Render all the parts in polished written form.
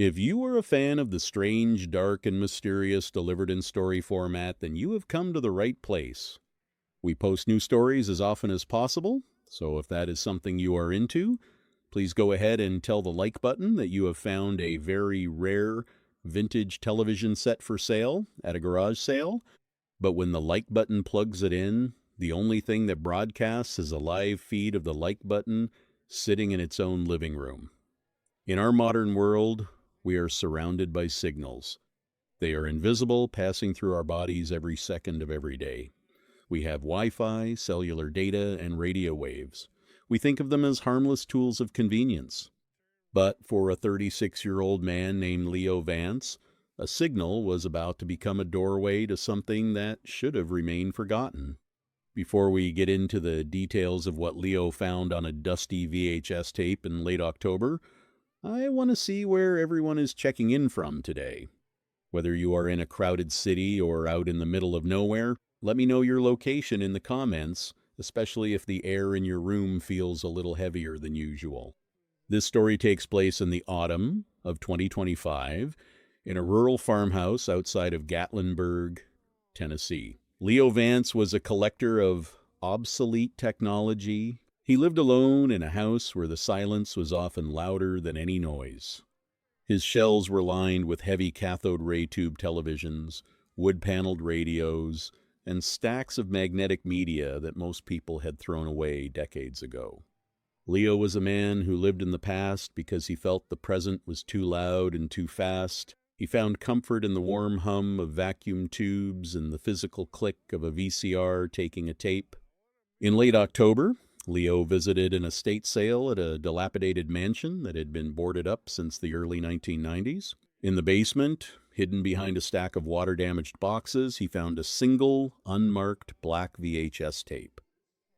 If you are a fan of the strange, dark, and mysterious delivered in story format, then you have come to the right place. We post new stories as often as possible, so if that is something you are into, please go ahead and tell the like button that you have found a very rare vintage television set for sale at a garage sale. But when the like button plugs it in, the only thing that broadcasts is a live feed of the like button sitting in its own living room. In our modern world, we are surrounded by signals. They are invisible, passing through our bodies every second of every day. We have Wi-Fi, cellular data, and radio waves. We think of them as harmless tools of convenience. But for a 36-year-old man named Leo Vance, a signal was about to become a doorway to something that should have remained forgotten. Before we get into the details of what Leo found on a dusty VHS tape in late October, I want to see where everyone is checking in from today. Whether you are in a crowded city or out in the middle of nowhere, let me know your location in the comments, especially if the air in your room feels a little heavier than usual. This story takes place in the autumn of 2025 in a rural farmhouse outside of Gatlinburg, Tennessee. Leo Vance was a collector of obsolete technology. He lived alone in a house where the silence was often louder than any noise. His shelves were lined with heavy cathode ray tube televisions, wood-paneled radios, and stacks of magnetic media that most people had thrown away decades ago. Leo was a man who lived in the past because he felt the present was too loud and too fast. He found comfort in the warm hum of vacuum tubes and the physical click of a VCR taking a tape. In late October, Leo visited an estate sale at a dilapidated mansion that had been boarded up since the early 1990s. In the basement, hidden behind a stack of water-damaged boxes, he found a single, unmarked black VHS tape.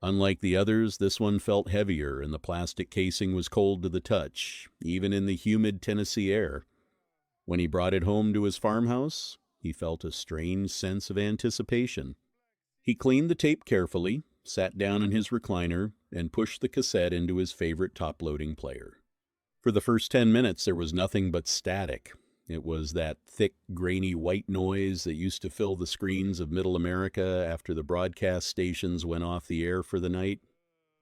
Unlike the others, this one felt heavier, and the plastic casing was cold to the touch, even in the humid Tennessee air. When he brought it home to his farmhouse, he felt a strange sense of anticipation. He cleaned the tape carefully, sat down in his recliner, and pushed the cassette into his favorite top-loading player. For the first 10 minutes, there was nothing but static. It was that thick, grainy white noise that used to fill the screens of Middle America after the broadcast stations went off the air for the night.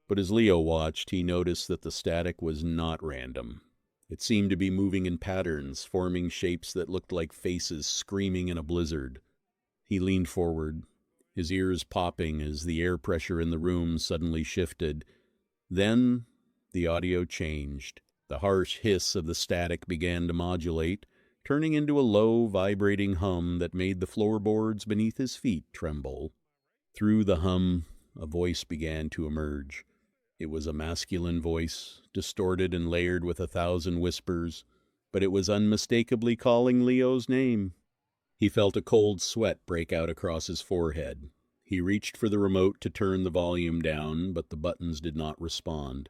But as Leo watched, he noticed that the static was not random. It seemed to be moving in patterns, forming shapes that looked like faces screaming in a blizzard. He leaned forward, his ears popping as the air pressure in the room suddenly shifted. Then the audio changed. The harsh hiss of the static began to modulate, turning into a low, vibrating hum that made the floorboards beneath his feet tremble. Through the hum, a voice began to emerge. It was a masculine voice, distorted and layered with 1,000 whispers, but it was unmistakably calling Leo's name. He felt a cold sweat break out across his forehead. He reached for the remote to turn the volume down, but the buttons did not respond.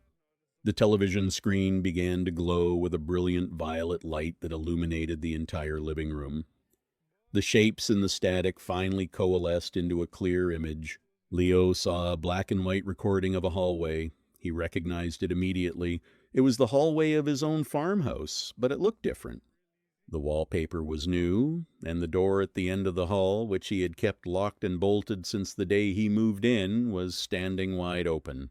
The television screen began to glow with a brilliant violet light that illuminated the entire living room. The shapes in the static finally coalesced into a clear image. Leo saw a black and white recording of a hallway. He recognized it immediately. It was the hallway of his own farmhouse, but it looked different. The wallpaper was new, and the door at the end of the hall, which he had kept locked and bolted since the day he moved in, was standing wide open.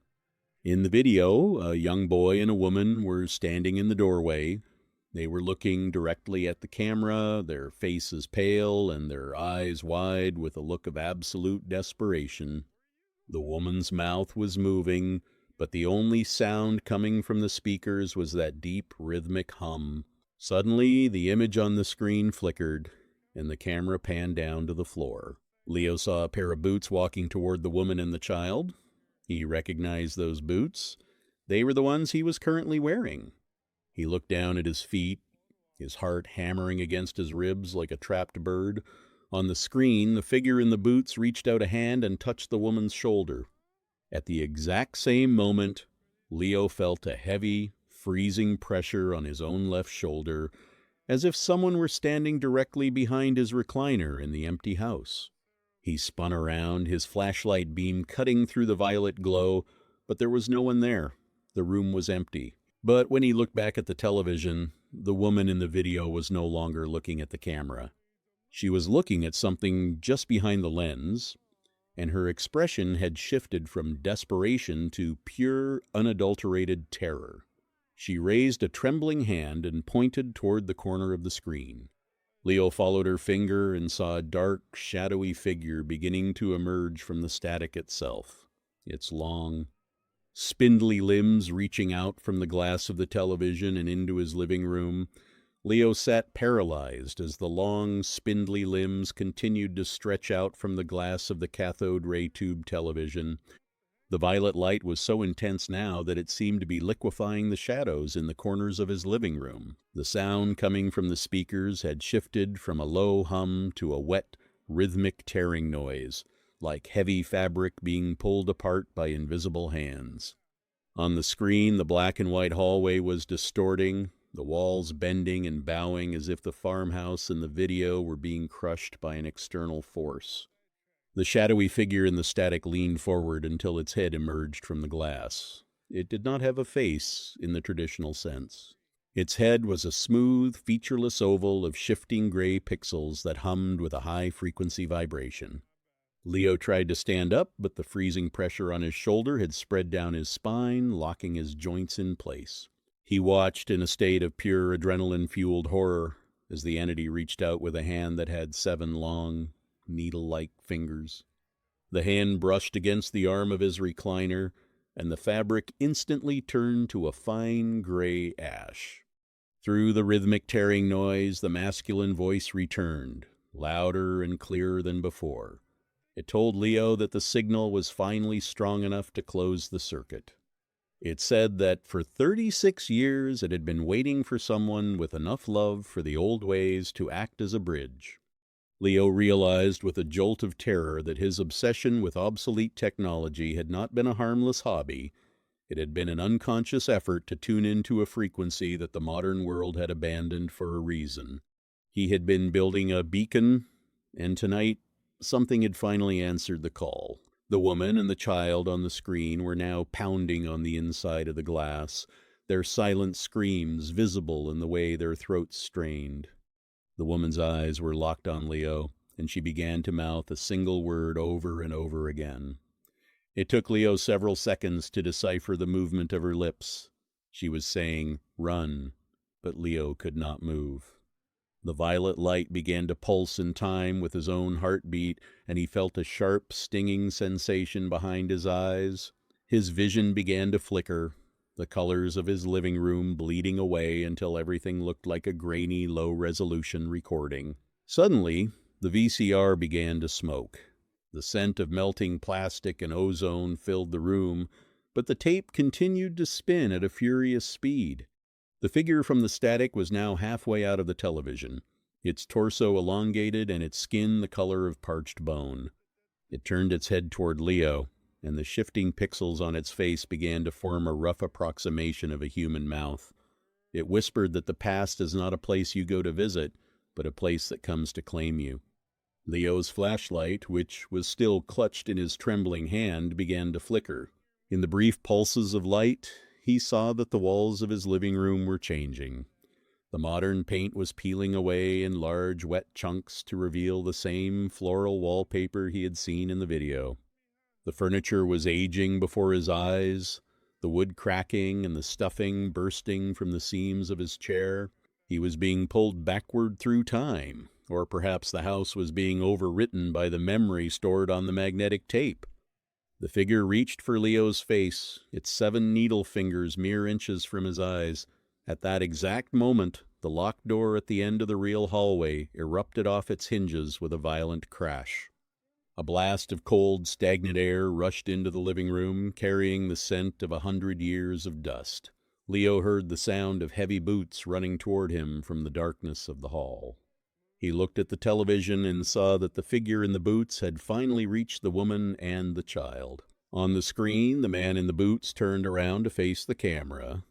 In the video, a young boy and a woman were standing in the doorway. They were looking directly at the camera, their faces pale and their eyes wide with a look of absolute desperation. The woman's mouth was moving, but the only sound coming from the speakers was that deep, rhythmic hum. Suddenly, the image on the screen flickered, and the camera panned down to the floor. Leo saw a pair of boots walking toward the woman and the child. He recognized those boots. They were the ones he was currently wearing. He looked down at his feet, his heart hammering against his ribs like a trapped bird. On the screen, the figure in the boots reached out a hand and touched the woman's shoulder. At the exact same moment, Leo felt a heavy, freezing pressure on his own left shoulder, as if someone were standing directly behind his recliner in the empty house. He spun around, his flashlight beam cutting through the violet glow, but there was no one there. The room was empty. But when he looked back at the television, the woman in the video was no longer looking at the camera. She was looking at something just behind the lens, and her expression had shifted from desperation to pure, unadulterated terror. She raised a trembling hand and pointed toward the corner of the screen. Leo followed her finger and saw a dark, shadowy figure beginning to emerge from the static itself, its long, spindly limbs reaching out from the glass of the television and into his living room. Leo sat paralyzed as the long, spindly limbs continued to stretch out from the glass of the cathode ray tube television. The violet light was so intense now that it seemed to be liquefying the shadows in the corners of his living room. The sound coming from the speakers had shifted from a low hum to a wet, rhythmic tearing noise, like heavy fabric being pulled apart by invisible hands. On the screen, the black and white hallway was distorting, the walls bending and bowing as if the farmhouse in the video were being crushed by an external force. The shadowy figure in the static leaned forward until its head emerged from the glass. It did not have a face in the traditional sense. Its head was a smooth, featureless oval of shifting gray pixels that hummed with a high-frequency vibration. Leo tried to stand up, but the freezing pressure on his shoulder had spread down his spine, locking his joints in place. He watched in a state of pure adrenaline-fueled horror as the entity reached out with a hand that had 7 long, needle-like fingers. The hand brushed against the arm of his recliner, and the fabric instantly turned to a fine gray ash. Through the rhythmic tearing noise, the masculine voice returned, louder and clearer than before. It told Leo that the signal was finally strong enough to close the circuit. It said that for 36 years it had been waiting for someone with enough love for the old ways to act as a bridge. Leo realized with a jolt of terror that his obsession with obsolete technology had not been a harmless hobby. It had been an unconscious effort to tune into a frequency that the modern world had abandoned for a reason. He had been building a beacon, and tonight something had finally answered the call. The woman and the child on the screen were now pounding on the inside of the glass, their silent screams visible in the way their throats strained. The woman's eyes were locked on Leo, and she began to mouth a single word over and over again. It took Leo several seconds to decipher the movement of her lips. She was saying, "Run," but Leo could not move. The violet light began to pulse in time with his own heartbeat, and he felt a sharp, stinging sensation behind his eyes. His vision began to flicker, the colors of his living room bleeding away until everything looked like a grainy, low-resolution recording. Suddenly, the VCR began to smoke. The scent of melting plastic and ozone filled the room, but the tape continued to spin at a furious speed. The figure from the static was now halfway out of the television, its torso elongated and its skin the color of parched bone. It turned its head toward Leo, and the shifting pixels on its face began to form a rough approximation of a human mouth. It whispered that the past is not a place you go to visit, but a place that comes to claim you. Leo's flashlight, which was still clutched in his trembling hand, began to flicker. In the brief pulses of light, he saw that the walls of his living room were changing. The modern paint was peeling away in large, wet chunks to reveal the same floral wallpaper he had seen in the video. The furniture was aging before his eyes, the wood cracking and the stuffing bursting from the seams of his chair. He was being pulled backward through time, or perhaps the house was being overwritten by the memory stored on the magnetic tape. The figure reached for Leo's face, its 7 needle fingers mere inches from his eyes. At that exact moment, the locked door at the end of the real hallway erupted off its hinges with a violent crash. A blast of cold, stagnant air rushed into the living room, carrying the scent of 100 years of dust. Leo heard the sound of heavy boots running toward him from the darkness of the hall. He looked at the television and saw that the figure in the boots had finally reached the woman and the child. On the screen, the man in the boots turned around to face the camera.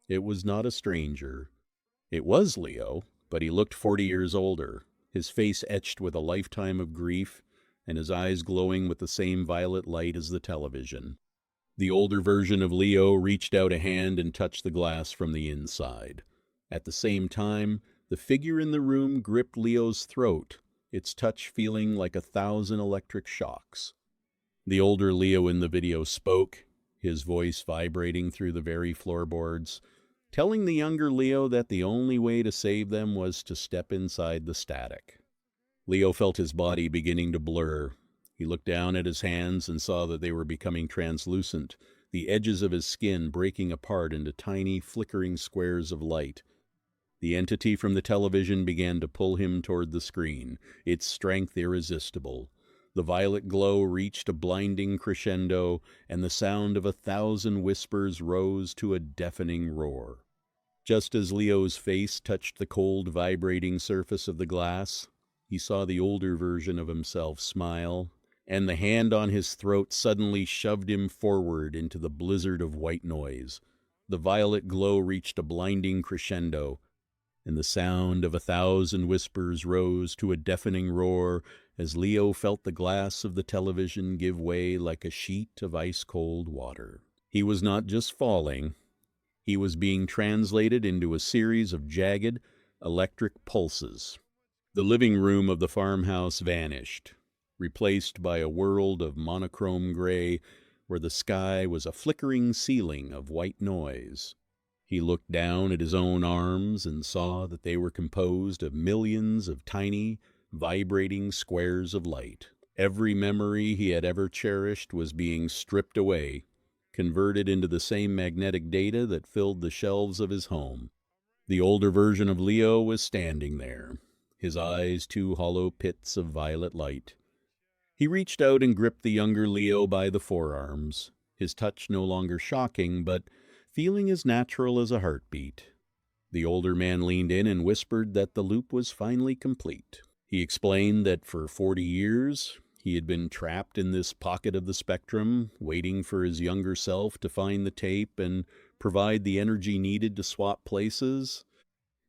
It was not a stranger. It was Leo, but he looked 40 years older, his face etched with a lifetime of grief, and his eyes glowing with the same violet light as the television. The older version of Leo reached out a hand and touched the glass from the inside. At the same time, the figure in the room gripped Leo's throat, its touch feeling like 1,000 electric shocks. The older Leo in the video spoke, his voice vibrating through the very floorboards, telling the younger Leo that the only way to save them was to step inside the static. Leo felt his body beginning to blur. He looked down at his hands and saw that they were becoming translucent, the edges of his skin breaking apart into tiny, flickering squares of light. The entity from the television began to pull him toward the screen, its strength irresistible. The violet glow reached a blinding crescendo, and the sound of 1,000 whispers rose to a deafening roar. Just as Leo's face touched the cold, vibrating surface of the glass, he saw the older version of himself smile, and the hand on his throat suddenly shoved him forward into the blizzard of white noise. The violet glow reached a blinding crescendo, and the sound of 1,000 whispers rose to a deafening roar as Leo felt the glass of the television give way like a sheet of ice-cold water. He was not just falling, he was being translated into a series of jagged, electric pulses. The living room of the farmhouse vanished, replaced by a world of monochrome gray where the sky was a flickering ceiling of white noise. He looked down at his own arms and saw that they were composed of millions of tiny, vibrating squares of light. Every memory he had ever cherished was being stripped away, converted into the same magnetic data that filled the shelves of his home. The older version of Leo was standing there, his eyes two hollow pits of violet light. He reached out and gripped the younger Leo by the forearms, his touch no longer shocking, but feeling as natural as a heartbeat. The older man leaned in and whispered that the loop was finally complete. He explained that for 40 years, he had been trapped in this pocket of the spectrum, waiting for his younger self to find the tape and provide the energy needed to swap places.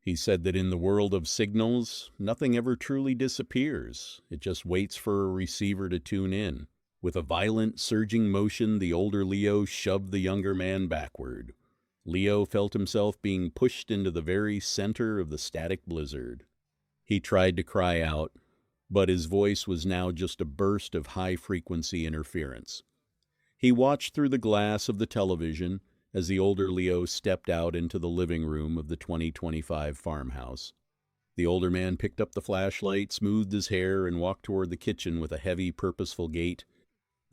He said that in the world of signals, nothing ever truly disappears. It just waits for a receiver to tune in. With a violent, surging motion, the older Leo shoved the younger man backward. Leo felt himself being pushed into the very center of the static blizzard. He tried to cry out, but his voice was now just a burst of high-frequency interference. He watched through the glass of the television as the older Leo stepped out into the living room of the 2025 farmhouse. The older man picked up the flashlight, smoothed his hair, and walked toward the kitchen with a heavy, purposeful gait.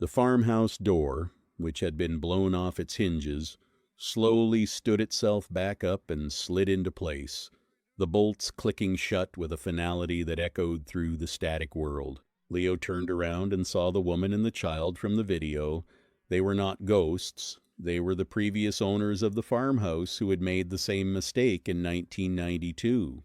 The farmhouse door, which had been blown off its hinges, slowly stood itself back up and slid into place, the bolts clicking shut with a finality that echoed through the static world. Leo turned around and saw the woman and the child from the video. They were not ghosts. They were the previous owners of the farmhouse who had made the same mistake in 1992.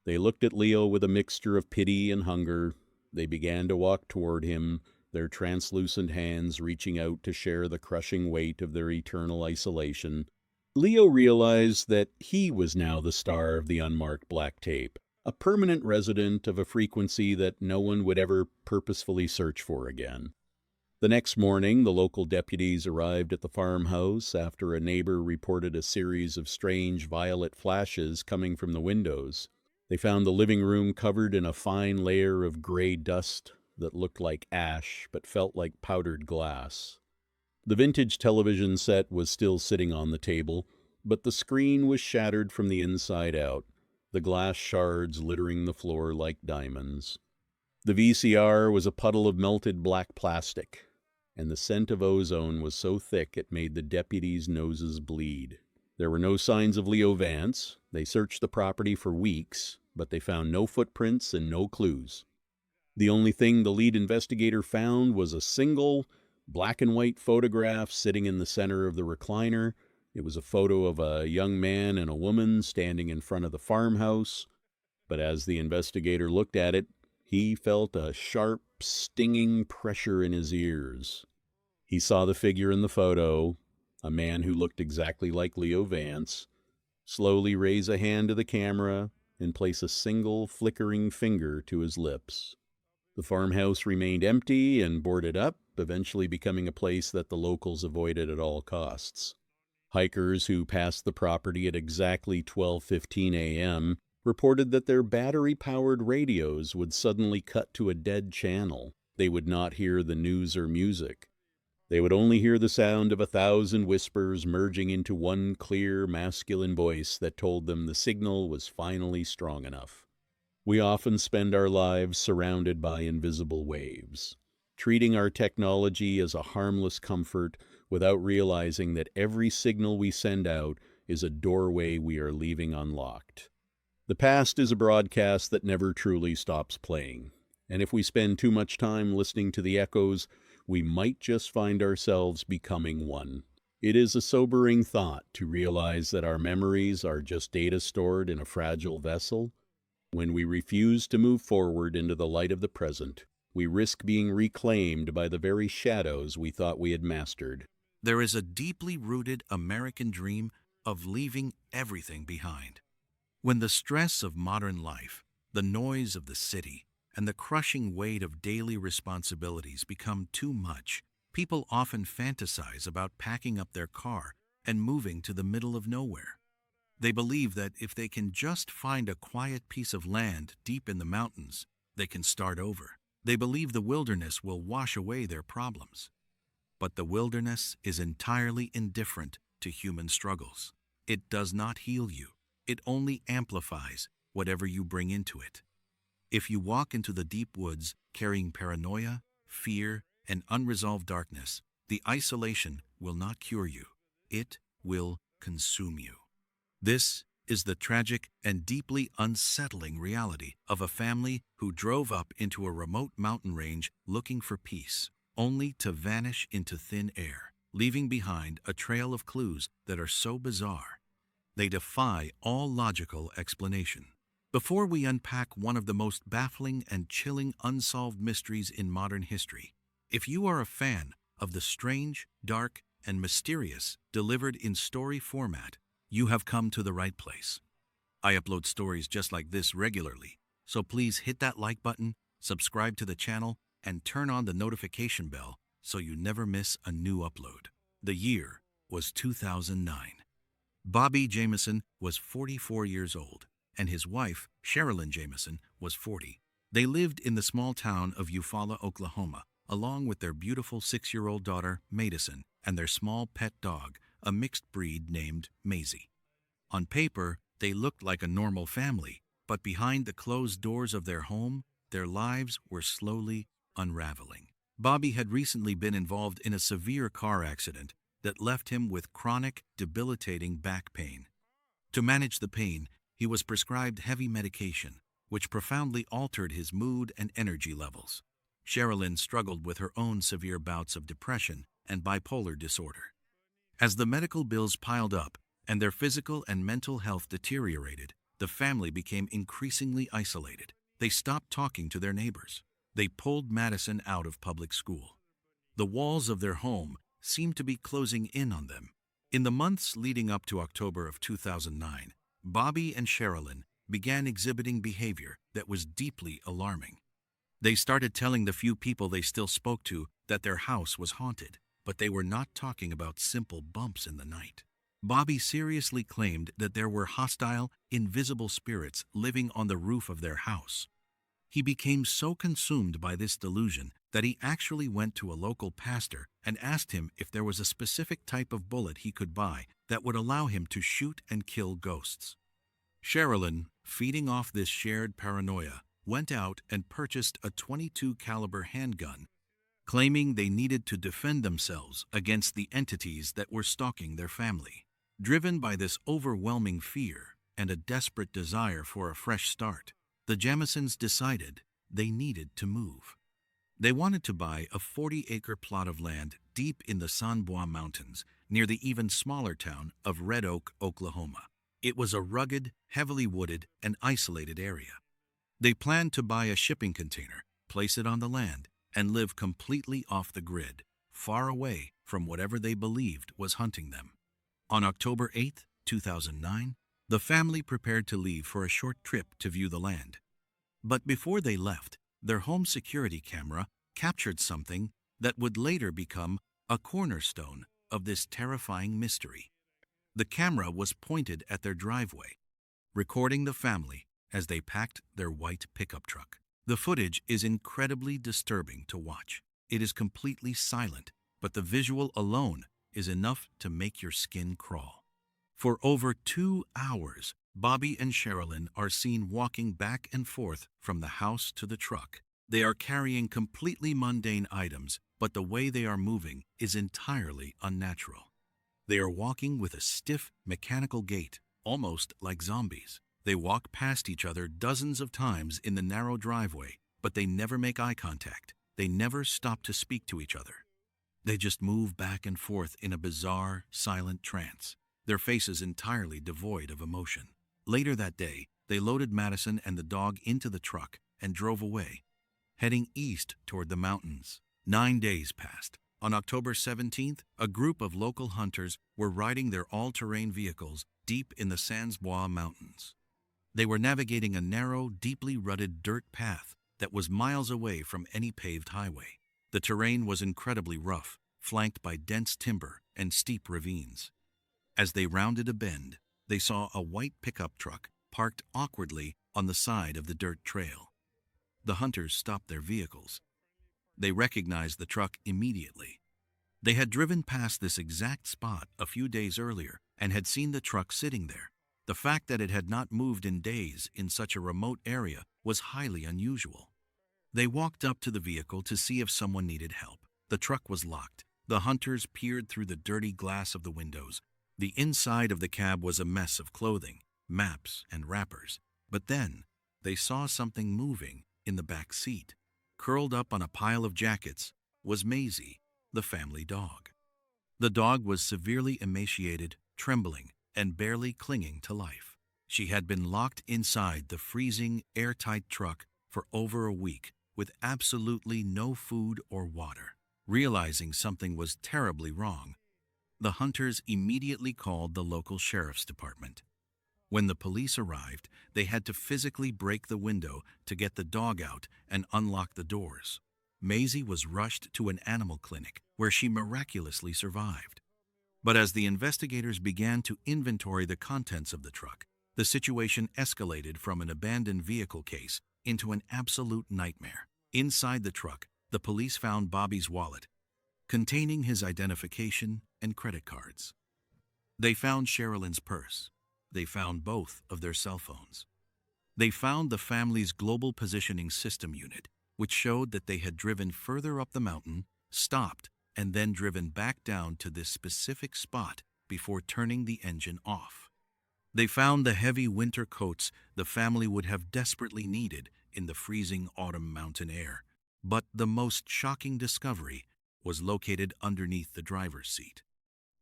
They looked at Leo with a mixture of pity and hunger. They began to walk toward him, their translucent hands reaching out to share the crushing weight of their eternal isolation. Leo realized that he was now the star of the unmarked black tape, a permanent resident of a frequency that no one would ever purposefully search for again. The next morning, the local deputies arrived at the farmhouse after a neighbor reported a series of strange violet flashes coming from the windows. They found the living room covered in a fine layer of gray dust that looked like ash but felt like powdered glass. The vintage television set was still sitting on the table, but the screen was shattered from the inside out, the glass shards littering the floor like diamonds. The VCR was a puddle of melted black plastic, and the scent of ozone was so thick it made the deputies' noses bleed. There were no signs of Leo Vance. They searched the property for weeks, but they found no footprints and no clues. The only thing the lead investigator found was a single black and white photograph sitting in the center of the recliner. It was a photo of a young man and a woman standing in front of the farmhouse, but as the investigator looked at it, he felt a sharp, stinging pressure in his ears. He saw the figure in the photo, a man who looked exactly like Leo Vance, slowly raise a hand to the camera and place a single flickering finger to his lips. The farmhouse remained empty and boarded up, eventually becoming a place that the locals avoided at all costs. Hikers who passed the property at exactly 12:15 a.m. reported that their battery-powered radios would suddenly cut to a dead channel. They would not hear the news or music. They would only hear the sound of 1,000 whispers merging into one clear, masculine voice that told them the signal was finally strong enough. We often spend our lives surrounded by invisible waves, treating our technology as a harmless comfort without realizing that every signal we send out is a doorway we are leaving unlocked. The past is a broadcast that never truly stops playing, and if we spend too much time listening to the echoes, we might just find ourselves becoming one. It is a sobering thought to realize that our memories are just data stored in a fragile vessel. When we refuse to move forward into the light of the present, we risk being reclaimed by the very shadows we thought we had mastered. There is a deeply rooted American dream of leaving everything behind. When the stress of modern life, the noise of the city, and the crushing weight of daily responsibilities become too much, people often fantasize about packing up their car and moving to the middle of nowhere. They believe that if they can just find a quiet piece of land deep in the mountains, they can start over. They believe the wilderness will wash away their problems. But the wilderness is entirely indifferent to human struggles. It does not heal you. It only amplifies whatever you bring into it. If you walk into the deep woods carrying paranoia, fear, and unresolved darkness, the isolation will not cure you. It will consume you. This is the tragic and deeply unsettling reality of a family who drove up into a remote mountain range looking for peace, only to vanish into thin air, leaving behind a trail of clues that are so bizarre they defy all logical explanation. Before we unpack one of the most baffling and chilling unsolved mysteries in modern history, if you are a fan of the strange, dark, and mysterious delivered in story format, you have come to the right place. I upload stories just like this regularly, so please hit that like button, subscribe to the channel, and turn on the notification bell so you never miss a new upload. The year was 2009. Bobby Jameson was 44 years old, and his wife, Sherilyn Jameson, was 40. They lived in the small town of Eufaula, Oklahoma, along with their beautiful 6-year-old daughter, Madison, and their small pet dog, a mixed breed named Maisie. On paper, they looked like a normal family, but behind the closed doors of their home, their lives were slowly unraveling. Bobby had recently been involved in a severe car accident that left him with chronic, debilitating back pain. To manage the pain, he was prescribed heavy medication, which profoundly altered his mood and energy levels. Sherilyn struggled with her own severe bouts of depression and bipolar disorder. As the medical bills piled up and their physical and mental health deteriorated, the family became increasingly isolated. They stopped talking to their neighbors. They pulled Madison out of public school. The walls of their home seemed to be closing in on them. In the months leading up to October of 2009, Bobby and Sherilyn began exhibiting behavior that was deeply alarming. They started telling the few people they still spoke to that their house was haunted, but they were not talking about simple bumps in the night. Bobby seriously claimed that there were hostile, invisible spirits living on the roof of their house. He became so consumed by this delusion that he actually went to a local pastor and asked him if there was a specific type of bullet he could buy that would allow him to shoot and kill ghosts. Sherilyn, feeding off this shared paranoia, went out and purchased a .22 caliber handgun, claiming they needed to defend themselves against the entities that were stalking their family. Driven by this overwhelming fear and a desperate desire for a fresh start, the Jamesons decided they needed to move. They wanted to buy a 40-acre plot of land deep in the San Bois Mountains, near the even smaller town of Red Oak, Oklahoma. It was a rugged, heavily wooded, and isolated area. They planned to buy a shipping container, place it on the land, and live completely off the grid, far away from whatever they believed was hunting them. On October 8, 2009, the family prepared to leave for a short trip to view the land. But before they left, Their home security camera captured something that would later become a cornerstone of this terrifying mystery. The camera was pointed at their driveway, recording the family as they packed their white pickup truck. The footage is incredibly disturbing to watch. It is completely silent, but the visual alone is enough to make your skin crawl. For over 2 hours, Bobby and Sherilyn are seen walking back and forth from the house to the truck. They are carrying completely mundane items, but the way they are moving is entirely unnatural. They are walking with a stiff, mechanical gait, almost like zombies. They walk past each other dozens of times in the narrow driveway, but they never make eye contact. They never stop to speak to each other. They just move back and forth in a bizarre, silent trance, their faces entirely devoid of emotion. Later that day, they loaded Madison and the dog into the truck and drove away, heading east toward the mountains. 9 days passed. On October 17th, a group of local hunters were riding their all-terrain vehicles deep in the Sans Bois Mountains. They were navigating a narrow, deeply rutted dirt path that was miles away from any paved highway. The terrain was incredibly rough, flanked by dense timber and steep ravines. As they rounded a bend, they saw a white pickup truck parked awkwardly on the side of the dirt trail. The hunters stopped their vehicles. They recognized the truck immediately. They had driven past this exact spot a few days earlier and had seen the truck sitting there. The fact that it had not moved in days in such a remote area was highly unusual. They walked up to the vehicle to see if someone needed help. The truck was locked. The hunters peered through the dirty glass of the windows. The inside of the cab was a mess of clothing, maps, and wrappers. But then, they saw something moving in the back seat. Curled up on a pile of jackets was Maisie, the family dog. The dog was severely emaciated, trembling, and barely clinging to life. She had been locked inside the freezing, airtight truck for over a week with absolutely no food or water. Realizing something was terribly wrong, the hunters immediately called the local sheriff's department. When the police arrived, they had to physically break the window to get the dog out and unlock the doors. Maisie was rushed to an animal clinic where she miraculously survived. But as the investigators began to inventory the contents of the truck, the situation escalated from an abandoned vehicle case into an absolute nightmare. Inside the truck, the police found Bobby's wallet, containing his identification and credit cards. They found Sherilyn's purse. They found both of their cell phones. They found the family's global positioning system unit, which showed that they had driven further up the mountain, stopped, and then driven back down to this specific spot before turning the engine off. They found the heavy winter coats the family would have desperately needed in the freezing autumn mountain air. But the most shocking discovery was located underneath the driver's seat.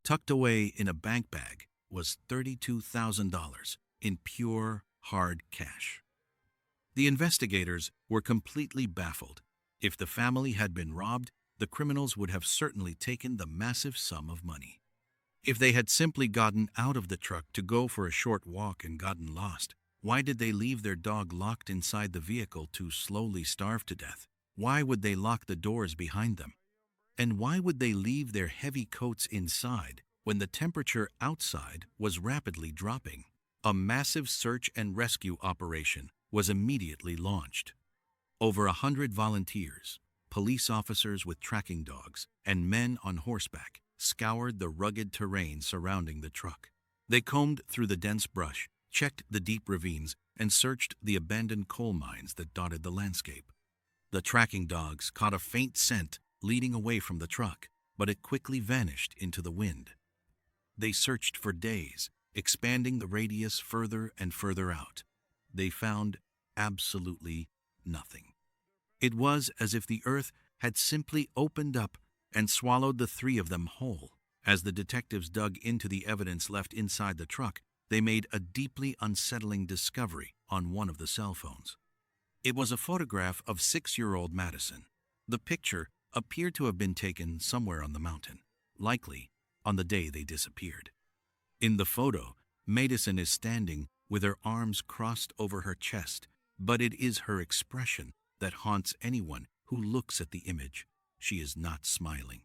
Tucked away in a bank bag was $32,000 in pure, hard cash. The investigators were completely baffled. If the family had been robbed, the criminals would have certainly taken the massive sum of money. If they had simply gotten out of the truck to go for a short walk and gotten lost, why did they leave their dog locked inside the vehicle to slowly starve to death? Why would they lock the doors behind them? And why would they leave their heavy coats inside when the temperature outside was rapidly dropping? A massive search and rescue operation was immediately launched. Over 100 volunteers, police officers with tracking dogs, and men on horseback scoured the rugged terrain surrounding the truck. They combed through the dense brush, checked the deep ravines, and searched the abandoned coal mines that dotted the landscape. The tracking dogs caught a faint scent leading away from the truck, but it quickly vanished into the wind. They searched for days, expanding the radius further and further out. They found absolutely nothing. It was as if the earth had simply opened up and swallowed the three of them whole. As the detectives dug into the evidence left inside the truck, they made a deeply unsettling discovery on one of the cell phones. It was a photograph of 6-year-old Madison. The picture appeared to have been taken somewhere on the mountain, likely on the day they disappeared. In the photo, Madison is standing with her arms crossed over her chest, but it is her expression that haunts anyone who looks at the image. She is not smiling.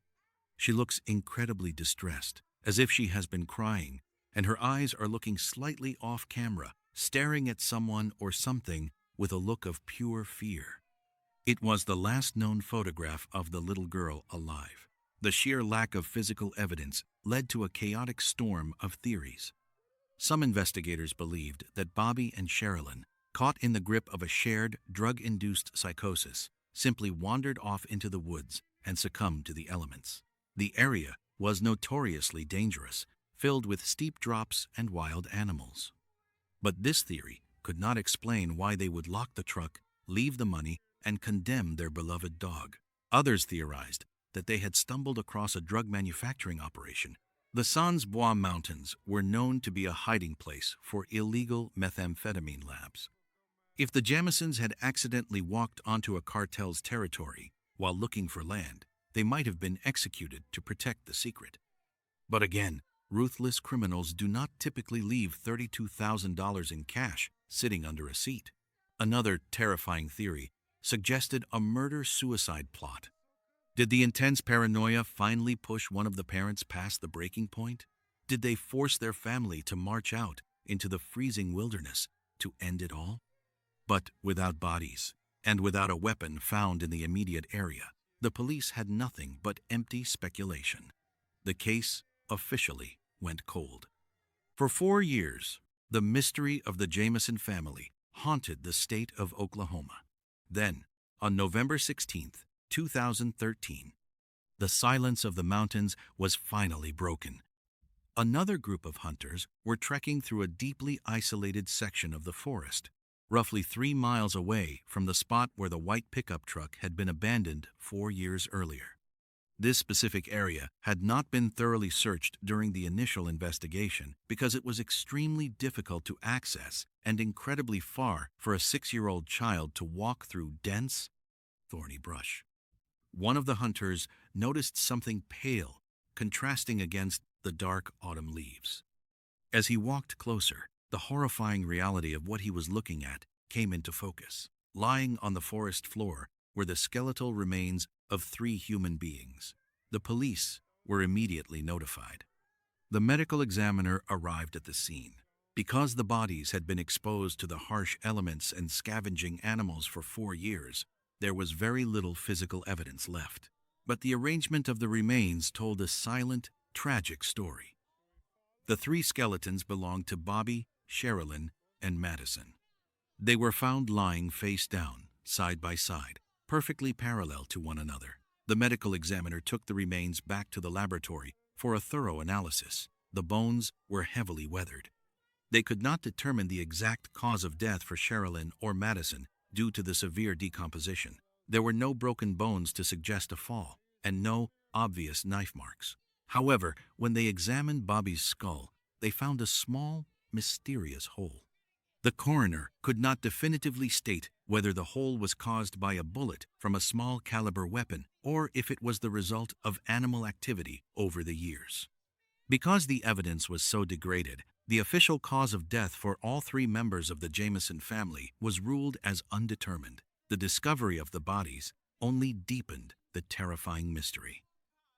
She looks incredibly distressed, as if she has been crying, and her eyes are looking slightly off camera, staring at someone or something with a look of pure fear. It was the last known photograph of the little girl alive. The sheer lack of physical evidence led to a chaotic storm of theories. Some investigators believed that Bobby and Sherilyn, caught in the grip of a shared drug-induced psychosis, simply wandered off into the woods and succumbed to the elements. The area was notoriously dangerous, filled with steep drops and wild animals. But this theory could not explain why they would lock the truck, leave the money, and condemn their beloved dog. Others theorized that they had stumbled across a drug manufacturing operation. The Sans Bois Mountains were known to be a hiding place for illegal methamphetamine labs. If the Jamisons had accidentally walked onto a cartel's territory while looking for land, they might have been executed to protect the secret. But again, ruthless criminals do not typically leave $32,000 in cash sitting under a seat. Another terrifying theory suggested a murder-suicide plot. Did the intense paranoia finally push one of the parents past the breaking point? Did they force their family to march out into the freezing wilderness to end it all? But without bodies, and without a weapon found in the immediate area, the police had nothing but empty speculation. The case officially went cold. For 4 years, the mystery of the Jamison family haunted the state of Oklahoma. Then, on November 16th, 2013, the silence of the mountains was finally broken. Another group of hunters were trekking through a deeply isolated section of the forest, roughly 3 miles away from the spot where the white pickup truck had been abandoned 4 years earlier. This specific area had not been thoroughly searched during the initial investigation because it was extremely difficult to access and incredibly far for a 6-year-old child to walk through dense, thorny brush. One of the hunters noticed something pale, contrasting against the dark autumn leaves. As he walked closer, the horrifying reality of what he was looking at came into focus. Lying on the forest floor were the skeletal remains of 3 human beings. The police were immediately notified. The medical examiner arrived at the scene. Because the bodies had been exposed to the harsh elements and scavenging animals for 4 years, there was very little physical evidence left. But the arrangement of the remains told a silent, tragic story. The 3 skeletons belonged to Bobby, Sherilyn, and Madison. They were found lying face down, side by side, perfectly parallel to one another. The medical examiner took the remains back to the laboratory for a thorough analysis. The bones were heavily weathered. They could not determine the exact cause of death for Sherilyn or Madison due to the severe decomposition. There were no broken bones to suggest a fall, and no obvious knife marks. However, when they examined Bobby's skull, they found a small, mysterious hole. The coroner could not definitively state whether the hole was caused by a bullet from a small caliber weapon or if it was the result of animal activity over the years. Because the evidence was so degraded, the official cause of death for all 3 members of the Jamison family was ruled as undetermined. The discovery of the bodies only deepened the terrifying mystery.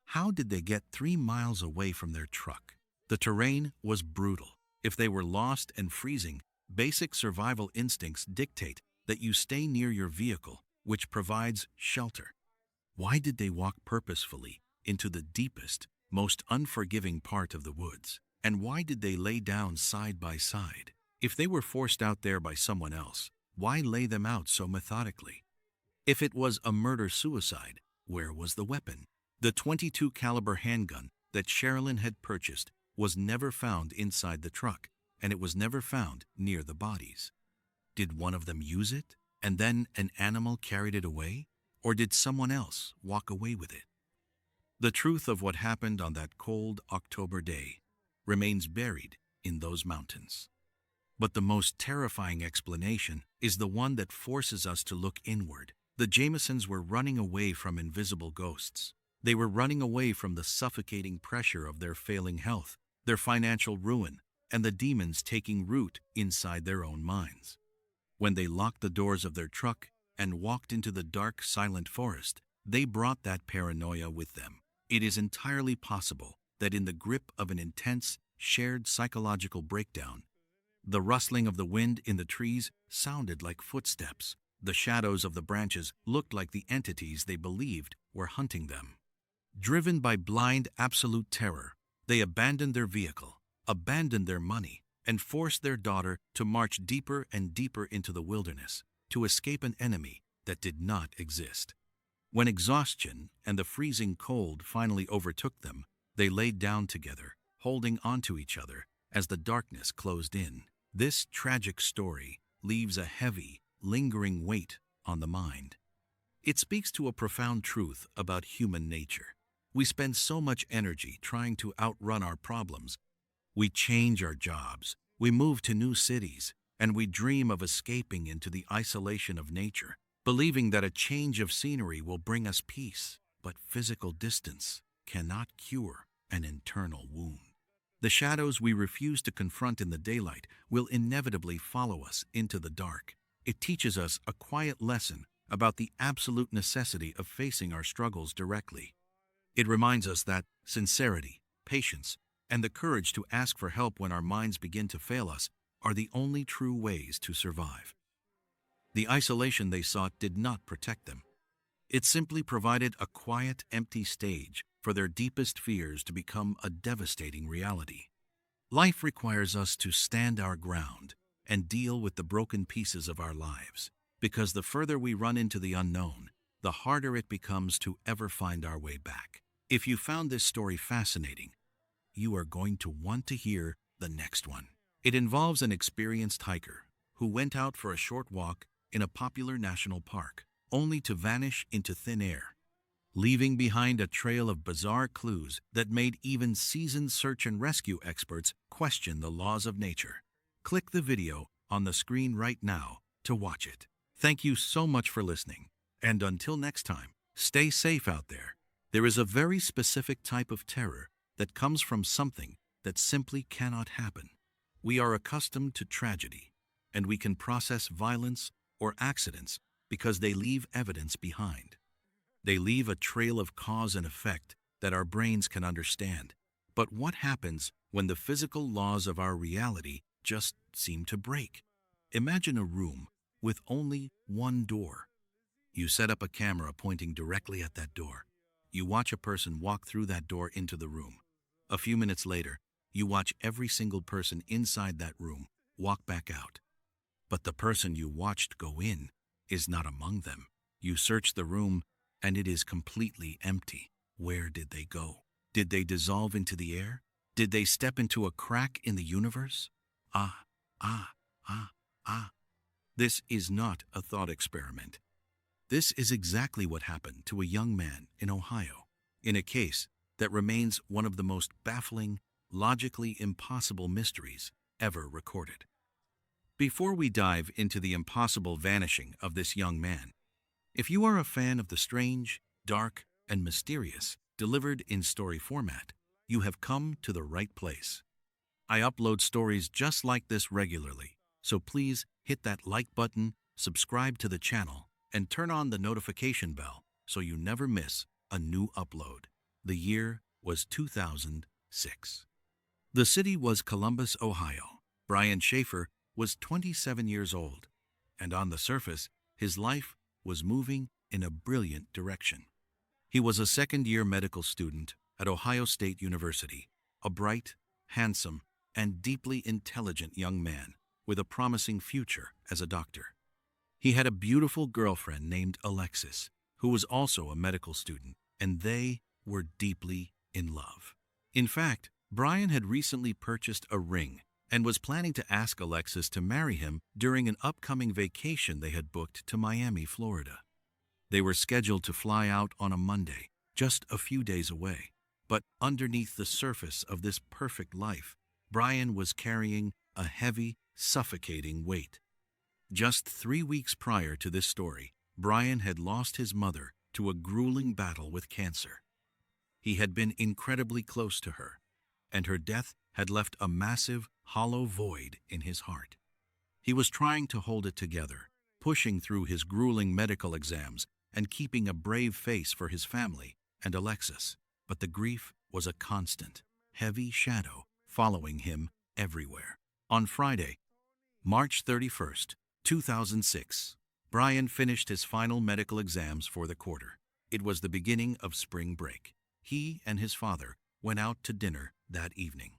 How did they get 3 miles away from their truck? The terrain was brutal. If they were lost and freezing, basic survival instincts dictate that you stay near your vehicle, which provides shelter. Why did they walk purposefully into the deepest, most unforgiving part of the woods? And why did they lay down side by side? If they were forced out there by someone else, why lay them out so methodically? If it was a murder-suicide, where was the weapon? The .22 caliber handgun that Sherilyn had purchased was never found inside the truck, and it was never found near the bodies. Did one of them use it, and then an animal carried it away? Or did someone else walk away with it? The truth of what happened on that cold October day remains buried in those mountains. But the most terrifying explanation is the one that forces us to look inward. The Jamisons were running away from invisible ghosts. They were running away from the suffocating pressure of their failing health, their financial ruin, and the demons taking root inside their own minds. When they locked the doors of their truck and walked into the dark, silent forest, they brought that paranoia with them. It is entirely possible that in the grip of an intense, shared psychological breakdown, the rustling of the wind in the trees sounded like footsteps. The shadows of the branches looked like the entities they believed were hunting them. Driven by blind, absolute terror, they abandoned their vehicle, abandoned their money, and forced their daughter to march deeper and deeper into the wilderness to escape an enemy that did not exist. When exhaustion and the freezing cold finally overtook them, they laid down together, holding onto each other as the darkness closed in. This tragic story leaves a heavy, lingering weight on the mind. It speaks to a profound truth about human nature. We spend so much energy trying to outrun our problems. We change our jobs, we move to new cities, and we dream of escaping into the isolation of nature, believing that a change of scenery will bring us peace. But physical distance cannot cure an internal wound. The shadows we refuse to confront in the daylight will inevitably follow us into the dark. It teaches us a quiet lesson about the absolute necessity of facing our struggles directly. It reminds us that sincerity, patience, and the courage to ask for help when our minds begin to fail us are the only true ways to survive. The isolation they sought did not protect them. It simply provided a quiet, empty stage for their deepest fears to become a devastating reality. Life requires us to stand our ground and deal with the broken pieces of our lives, because the further we run into the unknown, the harder it becomes to ever find our way back. If you found this story fascinating, you are going to want to hear the next one. It involves an experienced hiker who went out for a short walk in a popular national park, only to vanish into thin air, leaving behind a trail of bizarre clues that made even seasoned search and rescue experts question the laws of nature. Click the video on the screen right now to watch it. Thank you so much for listening, and until next time, stay safe out there. There is a very specific type of terror that comes from something that simply cannot happen. We are accustomed to tragedy, and we can process violence or accidents because they leave evidence behind. They leave a trail of cause and effect that our brains can understand. But what happens when the physical laws of our reality just seem to break? Imagine a room with only one door. You set up a camera pointing directly at that door. You watch a person walk through that door into the room. A few minutes later, you watch every single person inside that room walk back out. But the person you watched go in is not among them. You search the room, and it is completely empty. Where did they go? Did they dissolve into the air? Did they step into a crack in the universe? Ah. This is not a thought experiment. This is exactly what happened to a young man in Ohio, in a case that remains one of the most baffling, logically impossible mysteries ever recorded. Before we dive into the impossible vanishing of this young man, if you are a fan of the strange, dark, and mysterious delivered in story format, you have come to the right place. I upload stories just like this regularly, so please hit that like button, subscribe to the channel, and turn on the notification bell so you never miss a new upload. The year was 2006. The city was Columbus, Ohio. Brian Schaefer was 27 years old, and on the surface, his life was moving in a brilliant direction. He was a second-year medical student at Ohio State University, a bright, handsome, and deeply intelligent young man with a promising future as a doctor. He had a beautiful girlfriend named Alexis, who was also a medical student, and they were deeply in love. In fact, Brian had recently purchased a ring and was planning to ask Alexis to marry him during an upcoming vacation they had booked to Miami, Florida. They were scheduled to fly out on a Monday, just a few days away. But underneath the surface of this perfect life, Brian was carrying a heavy, suffocating weight. Just 3 weeks prior to this story, Brian had lost his mother to a grueling battle with cancer. He had been incredibly close to her, and her death had left a massive, hollow void in his heart. He was trying to hold it together, pushing through his grueling medical exams and keeping a brave face for his family and Alexis. But the grief was a constant, heavy shadow following him everywhere. On Friday, March 31st, 2006, Brian finished his final medical exams for the quarter. It was the beginning of spring break. He and his father went out to dinner that evening.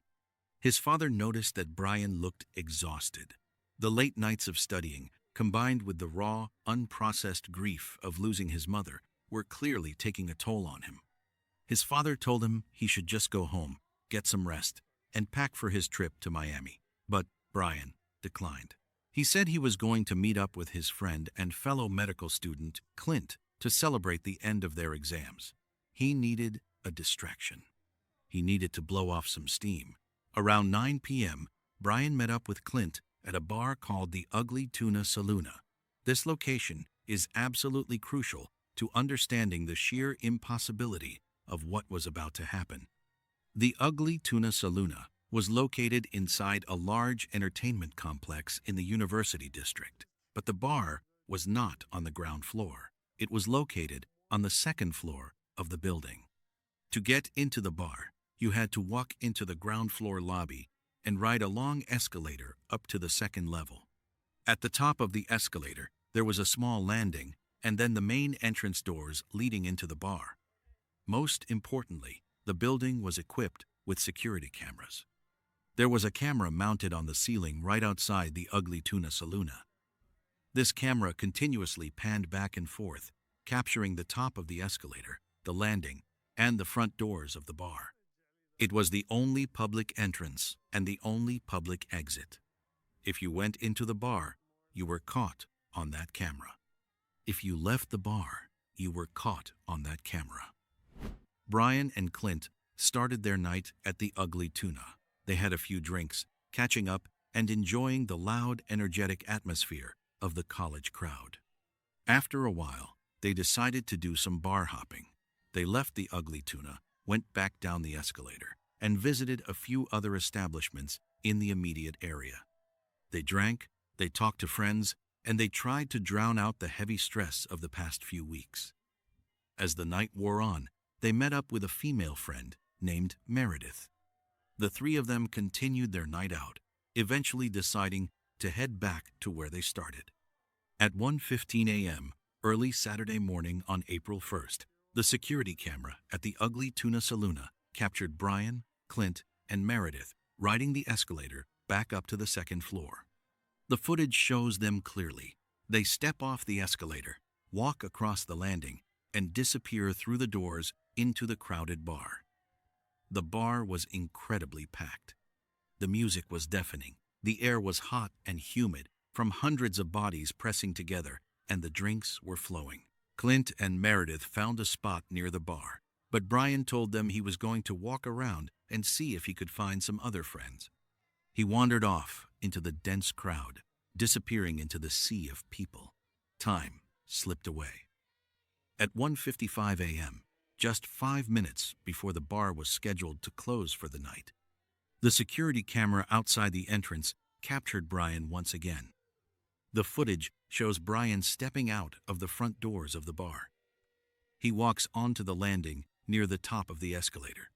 His father noticed that Brian looked exhausted. The late nights of studying, combined with the raw, unprocessed grief of losing his mother, were clearly taking a toll on him. His father told him he should just go home, get some rest, and pack for his trip to Miami. But Brian declined. He said he was going to meet up with his friend and fellow medical student, Clint, to celebrate the end of their exams. He needed a distraction. He needed to blow off some steam. Around 9 p.m., Brian met up with Clint at a bar called the Ugly Tuna Saloona. This location is absolutely crucial to understanding the sheer impossibility of what was about to happen. The Ugly Tuna Saloona was located inside a large entertainment complex in the University District, but the bar was not on the ground floor. It was located on the second floor of the building. To get into the bar, you had to walk into the ground floor lobby and ride a long escalator up to the second level. At the top of the escalator, there was a small landing and then the main entrance doors leading into the bar. Most importantly, the building was equipped with security cameras. There was a camera mounted on the ceiling right outside the Ugly Tuna Saloona. This camera continuously panned back and forth, capturing the top of the escalator, the landing, and the front doors of the bar. It was the only public entrance and the only public exit. If you went into the bar, you were caught on that camera. If you left the bar, you were caught on that camera. Brian and Clint started their night at the Ugly Tuna. They had a few drinks, catching up and enjoying the loud, energetic atmosphere of the college crowd. After a while, they decided to do some bar hopping. They left the Ugly Tuna, went back down the escalator, and visited a few other establishments in the immediate area. They drank, they talked to friends, and they tried to drown out the heavy stress of the past few weeks. As the night wore on, they met up with a female friend named Meredith. The three of them continued their night out, eventually deciding to head back to where they started. At 1:15 a.m., early Saturday morning on April 1st, the security camera at the Ugly Tuna Saloona captured Brian, Clint, and Meredith riding the escalator back up to the second floor. The footage shows them clearly. They step off the escalator, walk across the landing, and disappear through the doors into the crowded bar. The bar was incredibly packed. The music was deafening. The air was hot and humid from hundreds of bodies pressing together, and the drinks were flowing. Clint and Meredith found a spot near the bar, but Brian told them he was going to walk around and see if he could find some other friends. He wandered off into the dense crowd, disappearing into the sea of people. Time slipped away. At 1:55 a.m., just 5 minutes before the bar was scheduled to close for the night, the security camera outside the entrance captured Brian once again. The footage shows Brian stepping out of the front doors of the bar. He walks onto the landing near the top of the escalator.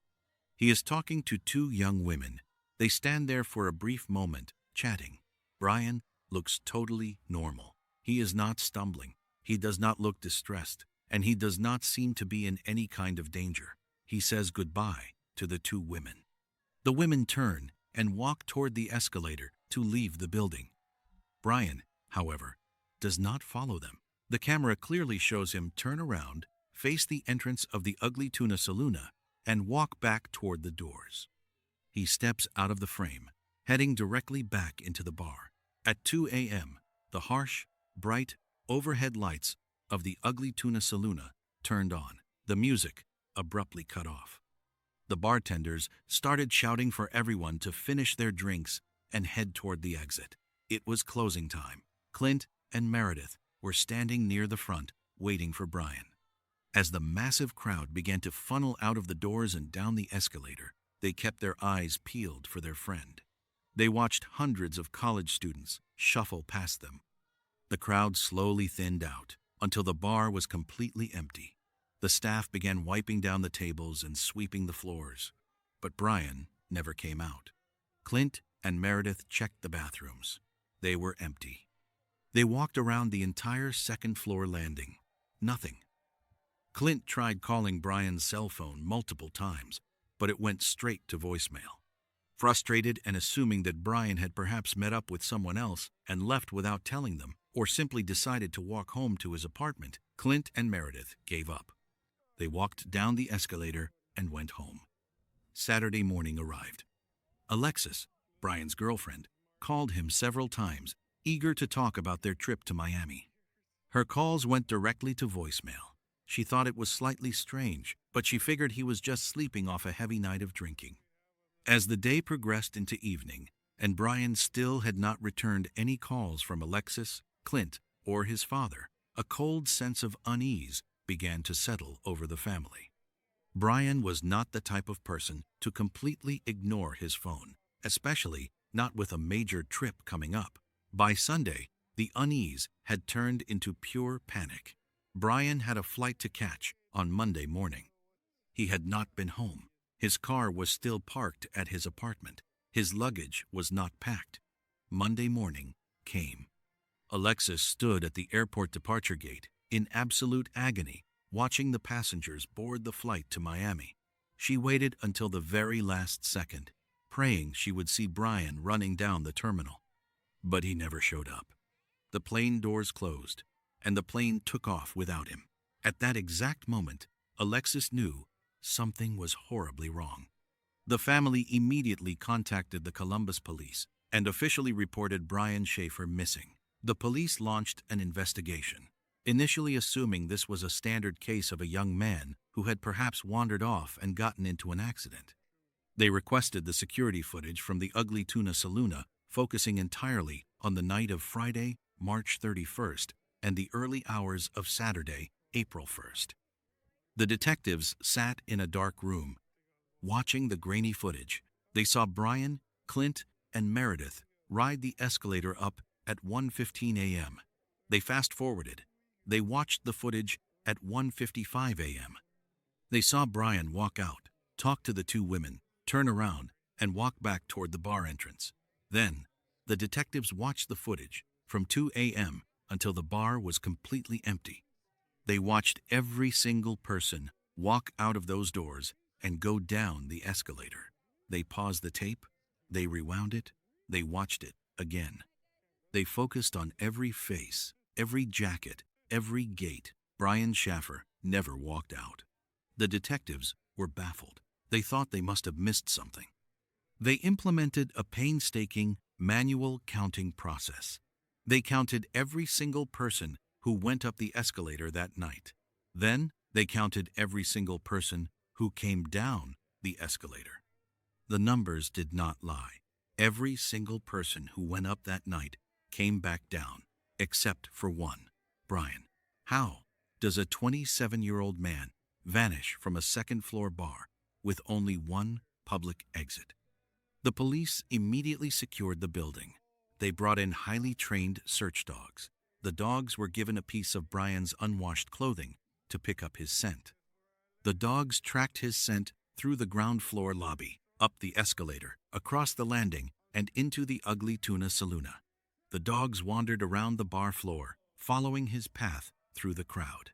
He is talking to two young women. They stand there for a brief moment, chatting. Brian looks totally normal. He is not stumbling. He does not look distressed, and he does not seem to be in any kind of danger. He says goodbye to the two women. The women turn and walk toward the escalator to leave the building. Brian, however, does not follow them. The camera clearly shows him turn around, face the entrance of the Ugly Tuna Saloona, and walk back toward the doors. He steps out of the frame, heading directly back into the bar. At 2 a.m., the harsh, bright, overhead lights of the Ugly Tuna Saloona turned on. The music abruptly cut off. The bartenders started shouting for everyone to finish their drinks and head toward the exit. It was closing time. Clint and Meredith were standing near the front, waiting for Brian. As the massive crowd began to funnel out of the doors and down the escalator, they kept their eyes peeled for their friend. They watched hundreds of college students shuffle past them. The crowd slowly thinned out until the bar was completely empty. The staff began wiping down the tables and sweeping the floors, but Brian never came out. Clint and Meredith checked the bathrooms. They were empty. They walked around the entire second-floor landing. Nothing. Clint tried calling Brian's cell phone multiple times, but it went straight to voicemail. Frustrated and assuming that Brian had perhaps met up with someone else and left without telling them, or simply decided to walk home to his apartment, Clint and Meredith gave up. They walked down the escalator and went home. Saturday morning arrived. Alexis, Brian's girlfriend, called him several times, eager to talk about their trip to Miami. Her calls went directly to voicemail. She thought it was slightly strange, but she figured he was just sleeping off a heavy night of drinking. As the day progressed into evening, and Brian still had not returned any calls from Alexis, Clint, or his father, a cold sense of unease began to settle over the family. Brian was not the type of person to completely ignore his phone, especially not with a major trip coming up. By Sunday, the unease had turned into pure panic. Brian had a flight to catch on Monday morning. He had not been home. His car was still parked at his apartment. His luggage was not packed. Monday morning came. Alexis stood at the airport departure gate in absolute agony, watching the passengers board the flight to Miami. She waited until the very last second, praying she would see Brian running down the terminal. But he never showed up. The plane doors closed, and the plane took off without him. At that exact moment, Alexis knew something was horribly wrong. The family immediately contacted the Columbus police and officially reported Brian Schaefer missing. The police launched an investigation, initially assuming this was a standard case of a young man who had perhaps wandered off and gotten into an accident. They requested the security footage from the Ugly Tuna Saloon, focusing entirely on the night of Friday, March 31st, and the early hours of Saturday, April 1st. The detectives sat in a dark room. Watching the grainy footage, they saw Brian, Clint, and Meredith ride the escalator up at 1:15 a.m. They fast-forwarded. They watched the footage at 1:55 a.m. They saw Brian walk out, talk to the two women, turn around, and walk back toward the bar entrance. Then, the detectives watched the footage from 2 a.m. until the bar was completely empty. They watched every single person walk out of those doors and go down the escalator. They paused the tape, they rewound it, they watched it again. They focused on every face, every jacket, every gate. Brian Schaefer never walked out. The detectives were baffled. They thought they must have missed something. They implemented a painstaking manual counting process. They counted every single person who went up the escalator that night. Then they counted every single person who came down the escalator. The numbers did not lie. Every single person who went up that night came back down, except for one, Brian. How does a 27-year-old man vanish from a second-floor bar with only one public exit? The police immediately secured the building. They brought in highly trained search dogs. The dogs were given a piece of Brian's unwashed clothing to pick up his scent. The dogs tracked his scent through the ground floor lobby, up the escalator, across the landing, and into the Ugly Tuna Saloon. The dogs wandered around the bar floor, following his path through the crowd.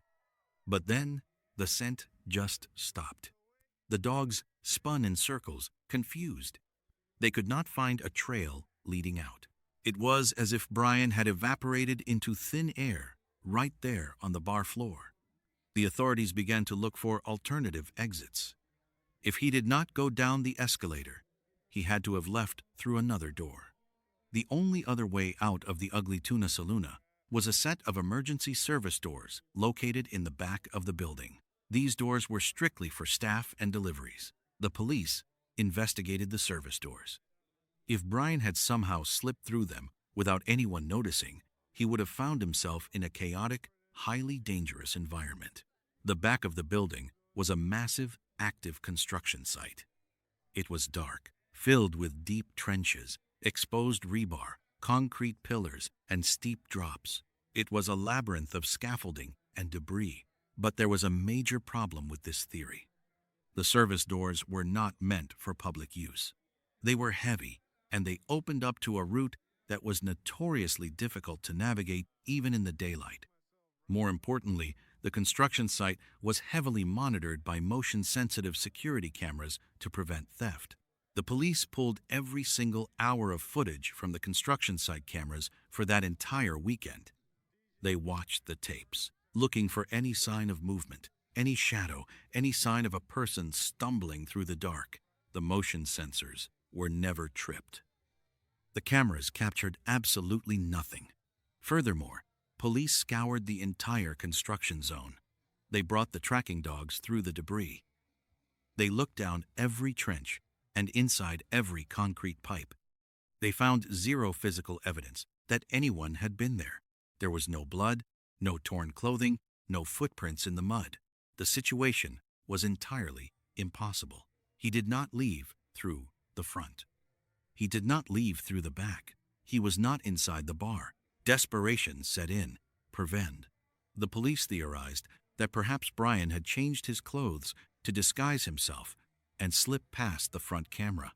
But then, the scent just stopped. The dogs spun in circles, confused. They could not find a trail leading out. It was as if Brian had evaporated into thin air right there on the bar floor. The authorities began to look for alternative exits. If he did not go down the escalator, he had to have left through another door. The only other way out of the Ugly Tuna Saloon was a set of emergency service doors located in the back of the building. These doors were strictly for staff and deliveries. The police investigated the service doors. If Brian had somehow slipped through them without anyone noticing, he would have found himself in a chaotic, highly dangerous environment. The back of the building was a massive, active construction site. It was dark, filled with deep trenches, exposed rebar, concrete pillars, and steep drops. It was a labyrinth of scaffolding and debris. But there was a major problem with this theory. The service doors were not meant for public use. They were heavy, and they opened up to a route that was notoriously difficult to navigate even in the daylight. More importantly, the construction site was heavily monitored by motion-sensitive security cameras to prevent theft. The police pulled every single hour of footage from the construction site cameras for that entire weekend. They watched the tapes, looking for any sign of movement, any shadow, any sign of a person stumbling through the dark. The motion sensors were never tripped. The cameras captured absolutely nothing. Furthermore, police scoured the entire construction zone. They brought the tracking dogs through the debris. They looked down every trench and inside every concrete pipe. They found zero physical evidence that anyone had been there. There was no blood, no torn clothing, no footprints in the mud. The situation was entirely impossible. He did not leave through the front. He did not leave through the back. He was not inside the bar. Desperation set in. Prevent. The police theorized that perhaps Brian had changed his clothes to disguise himself and slipped past the front camera.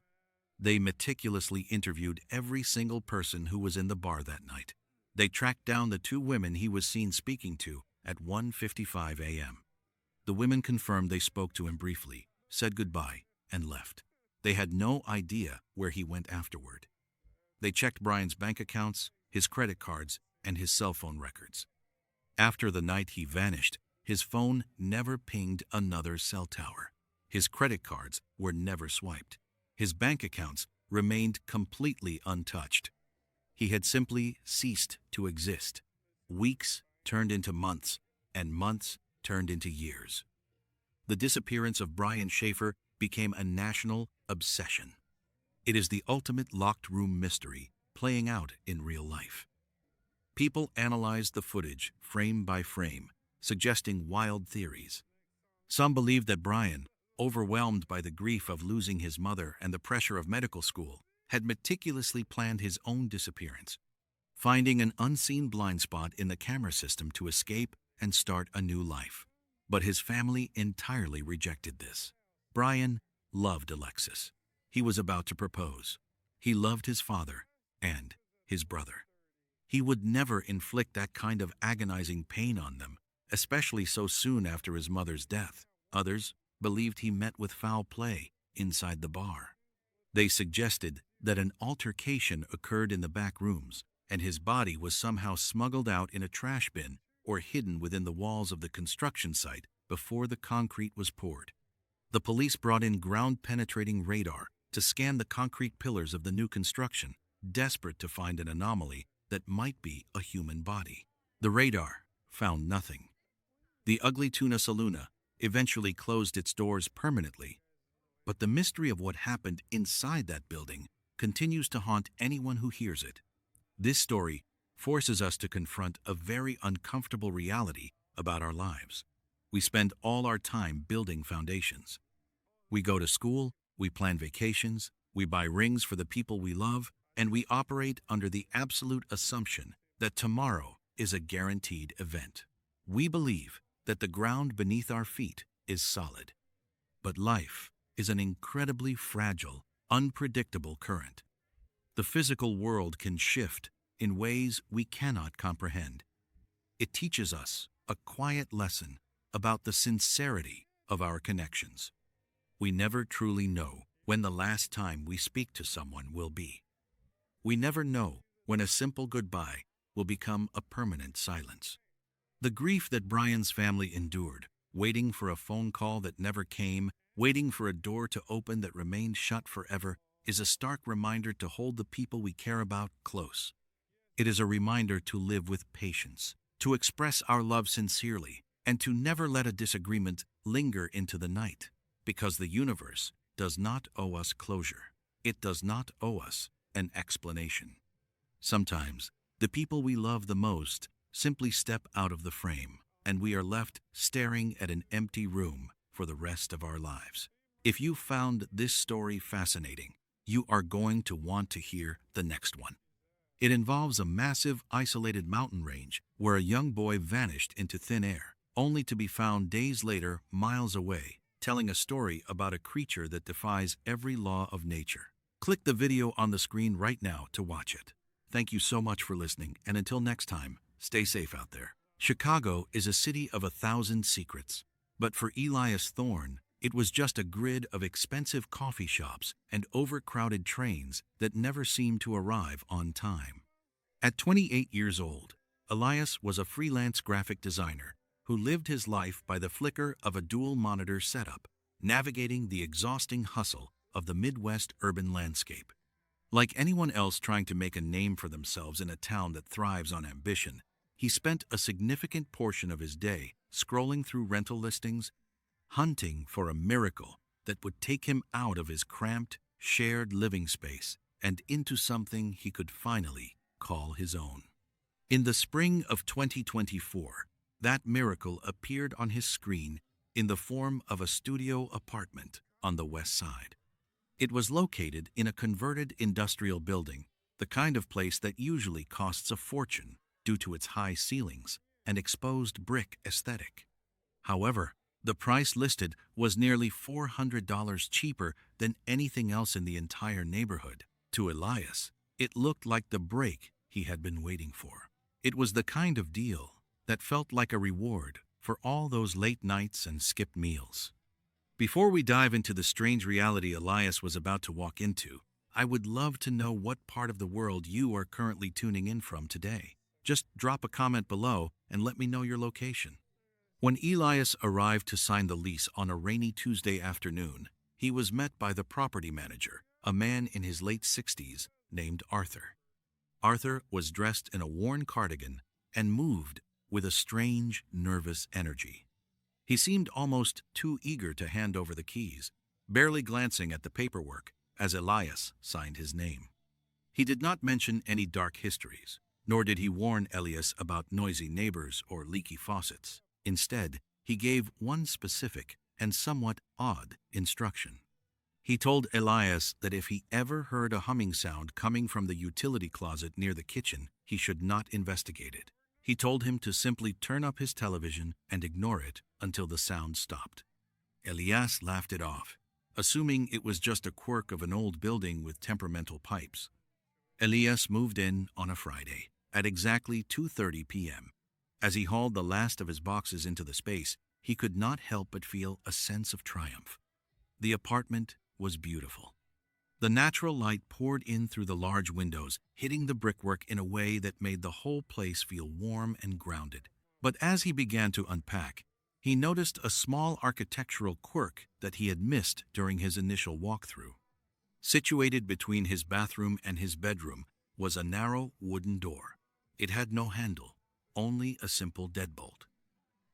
They meticulously interviewed every single person who was in the bar that night. They tracked down the two women he was seen speaking to at 1:55 a.m. The women confirmed they spoke to him briefly, said goodbye, and left. They had no idea where he went afterward. They checked Brian's bank accounts, his credit cards, and his cell phone records. After the night he vanished, his phone never pinged another cell tower. His credit cards were never swiped. His bank accounts remained completely untouched. He had simply ceased to exist. Weeks turned into months, and months turned into years. The disappearance of Brian Schaefer became a national obsession. It is the ultimate locked room mystery playing out in real life. People analyzed the footage frame by frame, suggesting wild theories. Some believed that Brian, overwhelmed by the grief of losing his mother and the pressure of medical school, had meticulously planned his own disappearance, finding an unseen blind spot in the camera system to escape and start a new life. But his family entirely rejected this. Brian loved Alexis. He was about to propose. He loved his father and his brother. He would never inflict that kind of agonizing pain on them, especially so soon after his mother's death. Others believed he met with foul play inside the bar. They suggested that an altercation occurred in the back rooms, and his body was somehow smuggled out in a trash bin or hidden within the walls of the construction site before the concrete was poured. The police brought in ground-penetrating radar to scan the concrete pillars of the new construction, desperate to find an anomaly that might be a human body. The radar found nothing. The ugly Tuna Saluna eventually closed its doors permanently, but the mystery of what happened inside that building continues to haunt anyone who hears it. This story forces us to confront a very uncomfortable reality about our lives. We spend all our time building foundations. We go to school, we plan vacations, we buy rings for the people we love, and we operate under the absolute assumption that tomorrow is a guaranteed event. We believe that the ground beneath our feet is solid. But life is an incredibly fragile, unpredictable current. The physical world can shift in ways we cannot comprehend. It teaches us a quiet lesson about the sincerity of our connections. We never truly know when the last time we speak to someone will be. We never know when a simple goodbye will become a permanent silence. The grief that Brian's family endured, waiting for a phone call that never came, waiting for a door to open that remained shut forever, is a stark reminder to hold the people we care about close. It is a reminder to live with patience, to express our love sincerely, and to never let a disagreement linger into the night, because the universe does not owe us closure. It does not owe us an explanation. Sometimes, the people we love the most simply step out of the frame, and we are left staring at an empty room for the rest of our lives. If you found this story fascinating, you are going to want to hear the next one. It involves a massive, isolated mountain range where a young boy vanished into thin air, only to be found days later miles away, telling a story about a creature that defies every law of nature. Click the video on the screen right now to watch it. Thank you so much for listening, and until next time, stay safe out there. Chicago is a city of 1,000 secrets, but for Elias Thorne, it was just a grid of expensive coffee shops and overcrowded trains that never seemed to arrive on time. At 28 years old, Elias was a freelance graphic designer who lived his life by the flicker of a dual-monitor setup, navigating the exhausting hustle of the Midwest urban landscape. Like anyone else trying to make a name for themselves in a town that thrives on ambition, he spent a significant portion of his day scrolling through rental listings, hunting for a miracle that would take him out of his cramped, shared living space and into something he could finally call his own. In the spring of 2024, that miracle appeared on his screen in the form of a studio apartment on the West Side. It was located in a converted industrial building, the kind of place that usually costs a fortune due to its high ceilings and exposed brick aesthetic. However, the price listed was nearly $400 cheaper than anything else in the entire neighborhood. To Elias, it looked like the break he had been waiting for. It was the kind of deal that felt like a reward for all those late nights and skipped meals. Before we dive into the strange reality Elias was about to walk into, I would love to know what part of the world you are currently tuning in from today. Just drop a comment below and let me know your location. When Elias arrived to sign the lease on a rainy Tuesday afternoon, he was met by the property manager, a man in his late 60s named Arthur. Arthur was dressed in a worn cardigan and moved with a strange, nervous energy. He seemed almost too eager to hand over the keys, barely glancing at the paperwork as Elias signed his name. He did not mention any dark histories, nor did he warn Elias about noisy neighbors or leaky faucets. Instead, he gave one specific and somewhat odd instruction. He told Elias that if he ever heard a humming sound coming from the utility closet near the kitchen, he should not investigate it. He told him to simply turn up his television and ignore it until the sound stopped. Elias laughed it off, assuming it was just a quirk of an old building with temperamental pipes. Elias moved in on a Friday at exactly 2:30 p.m. As he hauled the last of his boxes into the space, he could not help but feel a sense of triumph. The apartment was beautiful. The natural light poured in through the large windows, hitting the brickwork in a way that made the whole place feel warm and grounded. But as he began to unpack, he noticed a small architectural quirk that he had missed during his initial walkthrough. Situated between his bathroom and his bedroom was a narrow wooden door. It had no handle, only a simple deadbolt.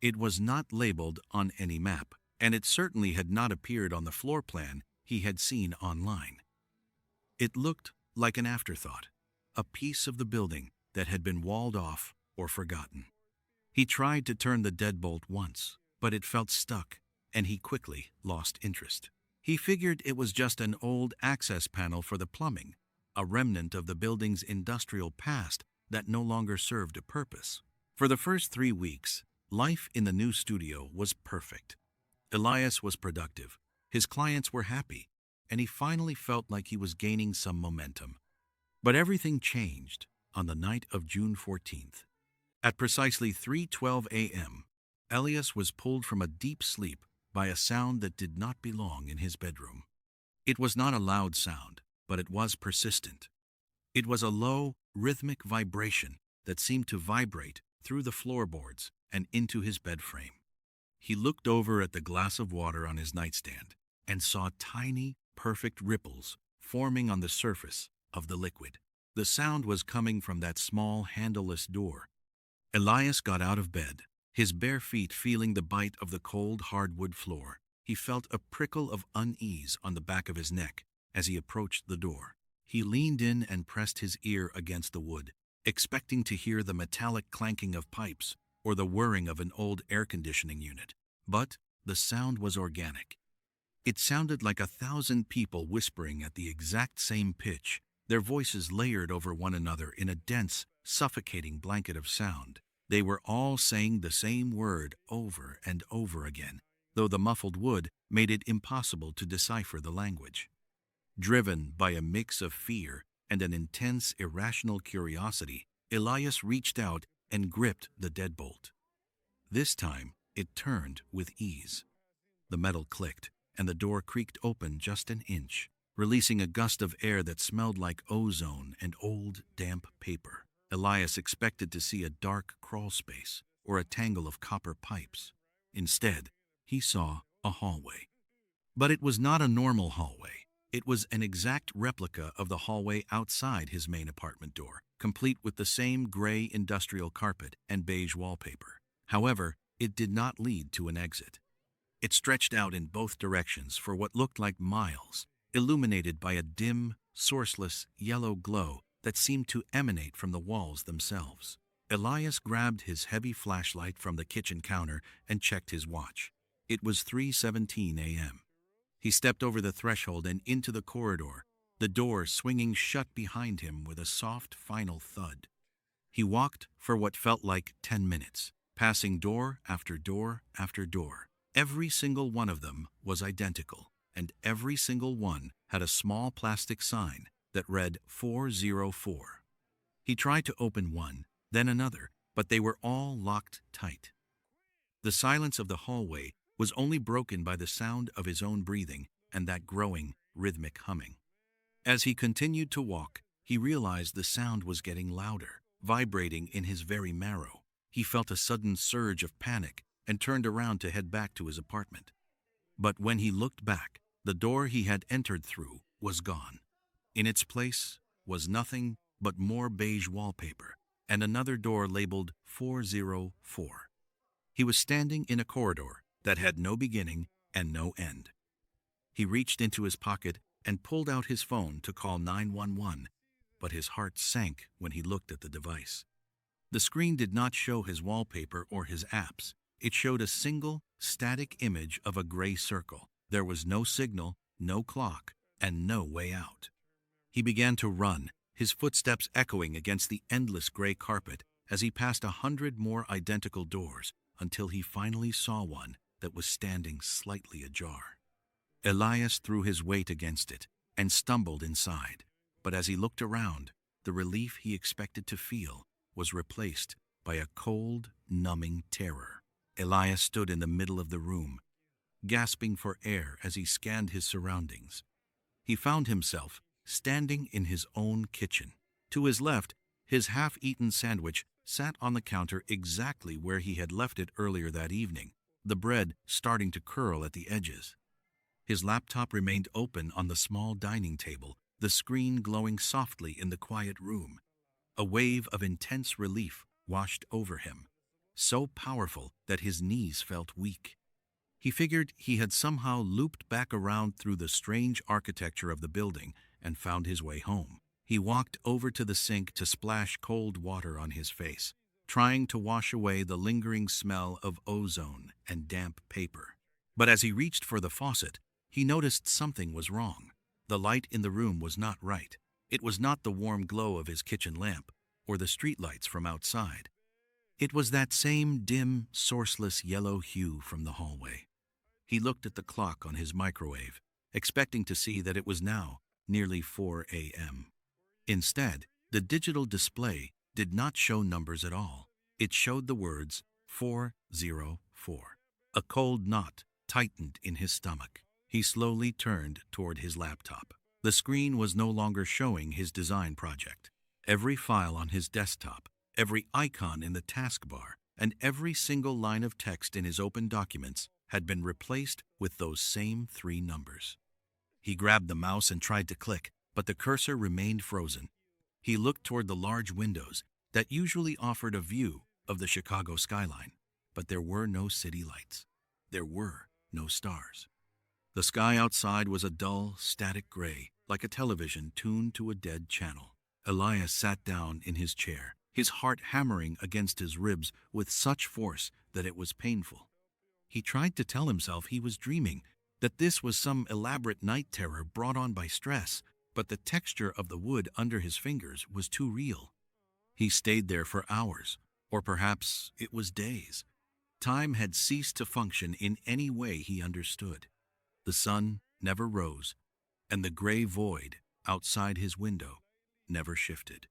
It was not labeled on any map, and it certainly had not appeared on the floor plan he had seen online. It looked like an afterthought, a piece of the building that had been walled off or forgotten. He tried to turn the deadbolt once, but it felt stuck, and he quickly lost interest. He figured it was just an old access panel for the plumbing, a remnant of the building's industrial past that no longer served a purpose. For the first 3 weeks, life in the new studio was perfect. Elias was productive, his clients were happy, and he finally felt like he was gaining some momentum. But everything changed on the night of June 14th. At precisely 3:12 a.m., Elias was pulled from a deep sleep by a sound that did not belong in his bedroom. It was not a loud sound, but it was persistent. It was a low, rhythmic vibration that seemed to vibrate through the floorboards and into his bed frame. He looked over at the glass of water on his nightstand and saw tiny, perfect ripples forming on the surface of the liquid. The sound was coming from that small, handleless door. Elias got out of bed, his bare feet feeling the bite of the cold, hardwood floor. He felt a prickle of unease on the back of his neck as he approached the door. He leaned in and pressed his ear against the wood, expecting to hear the metallic clanking of pipes or the whirring of an old air conditioning unit. But the sound was organic. It sounded like 1,000 people whispering at the exact same pitch, their voices layered over one another in a dense, suffocating blanket of sound. They were all saying the same word over and over again, though the muffled wood made it impossible to decipher the language. Driven by a mix of fear and an intense, irrational curiosity, Elias reached out and gripped the deadbolt. This time, it turned with ease. The metal clicked, and the door creaked open just an inch, releasing a gust of air that smelled like ozone and old, damp paper. Elias expected to see a dark crawl space or a tangle of copper pipes. Instead, he saw a hallway. But it was not a normal hallway. It was an exact replica of the hallway outside his main apartment door, complete with the same gray industrial carpet and beige wallpaper. However, it did not lead to an exit. It stretched out in both directions for what looked like miles, illuminated by a dim, sourceless yellow glow that seemed to emanate from the walls themselves. Elias grabbed his heavy flashlight from the kitchen counter and checked his watch. It was 3:17 a.m. He stepped over the threshold and into the corridor, the door swinging shut behind him with a soft, final thud. He walked for what felt like 10 minutes, passing door after door after door. Every single one of them was identical, and every single one had a small plastic sign that read 404. He tried to open one, then another, but they were all locked tight. The silence of the hallway was only broken by the sound of his own breathing and that growing, rhythmic humming. As he continued to walk, he realized the sound was getting louder, vibrating in his very marrow. He felt a sudden surge of panic and turned around to head back to his apartment. But when he looked back, the door he had entered through was gone. In its place was nothing but more beige wallpaper and another door labeled 404. He was standing in a corridor that had no beginning and no end. He reached into his pocket and pulled out his phone to call 911, but his heart sank when he looked at the device. The screen did not show his wallpaper or his apps. It showed a single, static image of a gray circle. There was no signal, no clock, and no way out. He began to run, his footsteps echoing against the endless gray carpet as he passed 100 more identical doors until he finally saw one that was standing slightly ajar. Elias threw his weight against it and stumbled inside, but as he looked around, the relief he expected to feel was replaced by a cold, numbing terror. Elias stood in the middle of the room, gasping for air as he scanned his surroundings. He found himself standing in his own kitchen. To his left, his half-eaten sandwich sat on the counter exactly where he had left it earlier that evening, the bread starting to curl at the edges. His laptop remained open on the small dining table, the screen glowing softly in the quiet room. A wave of intense relief washed over him, so powerful that his knees felt weak. He figured he had somehow looped back around through the strange architecture of the building and found his way home. He walked over to the sink to splash cold water on his face, trying to wash away the lingering smell of ozone and damp paper. But as he reached for the faucet, he noticed something was wrong. The light in the room was not right. It was not the warm glow of his kitchen lamp or the streetlights from outside. It was that same dim, sourceless yellow hue from the hallway. He looked at the clock on his microwave, expecting to see that it was now nearly 4 a.m. Instead, the digital display did not show numbers at all. It showed the words 404. A cold knot tightened in his stomach. He slowly turned toward his laptop. The screen was no longer showing his design project. Every file on his desktop, every icon in the taskbar, and every single line of text in his open documents had been replaced with those same 3 numbers. He grabbed the mouse and tried to click, but the cursor remained frozen. He looked toward the large windows that usually offered a view of the Chicago skyline, but there were no city lights. There were no stars. The sky outside was a dull, static gray, like a television tuned to a dead channel. Elias sat down in his chair, his heart hammering against his ribs with such force that it was painful. He tried to tell himself he was dreaming, that this was some elaborate night terror brought on by stress, but the texture of the wood under his fingers was too real. He stayed there for hours, or perhaps it was days. Time had ceased to function in any way he understood. The sun never rose, and the gray void outside his window never shifted.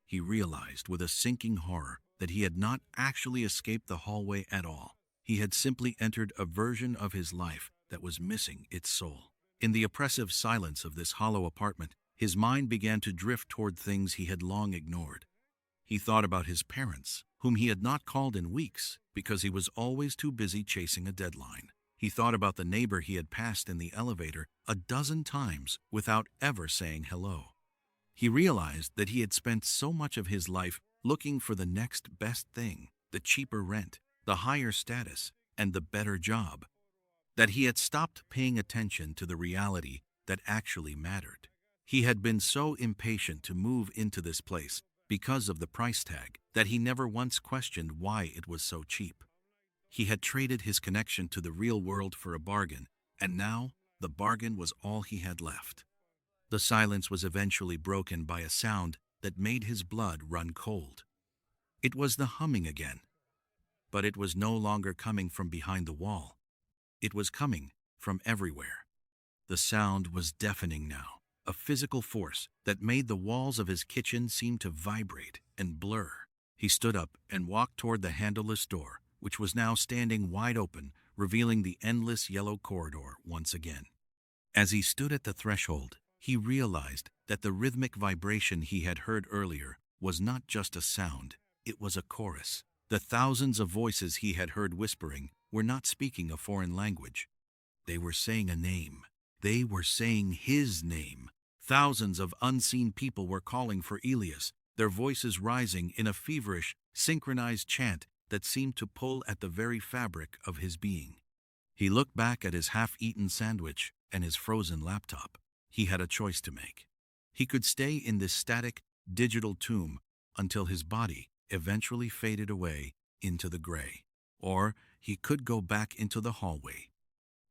He realized with a sinking horror that he had not actually escaped the hallway at all. He had simply entered a version of his life that was missing its soul. In the oppressive silence of this hollow apartment, his mind began to drift toward things he had long ignored. He thought about his parents, whom he had not called in weeks because he was always too busy chasing a deadline. He thought about the neighbor he had passed in the elevator a dozen times without ever saying hello. He realized that he had spent so much of his life looking for the next best thing, the cheaper rent, the higher status, and the better job, that he had stopped paying attention to the reality that actually mattered. He had been so impatient to move into this place because of the price tag that he never once questioned why it was so cheap. He had traded his connection to the real world for a bargain, and now the bargain was all he had left. The silence was eventually broken by a sound that made his blood run cold. It was the humming again, but it was no longer coming from behind the wall. It was coming from everywhere. The sound was deafening now, a physical force that made the walls of his kitchen seem to vibrate and blur. He stood up and walked toward the handleless door, which was now standing wide open, revealing the endless yellow corridor once again. As he stood at the threshold, he realized that the rhythmic vibration he had heard earlier was not just a sound, it was a chorus. The thousands of voices he had heard whispering were not speaking a foreign language. They were saying a name. They were saying his name. Thousands of unseen people were calling for Elias, their voices rising in a feverish, synchronized chant that seemed to pull at the very fabric of his being. He looked back at his half-eaten sandwich and his frozen laptop. He had a choice to make. He could stay in this static, digital tomb until his body eventually faded away into the gray, or he could go back into the hallway.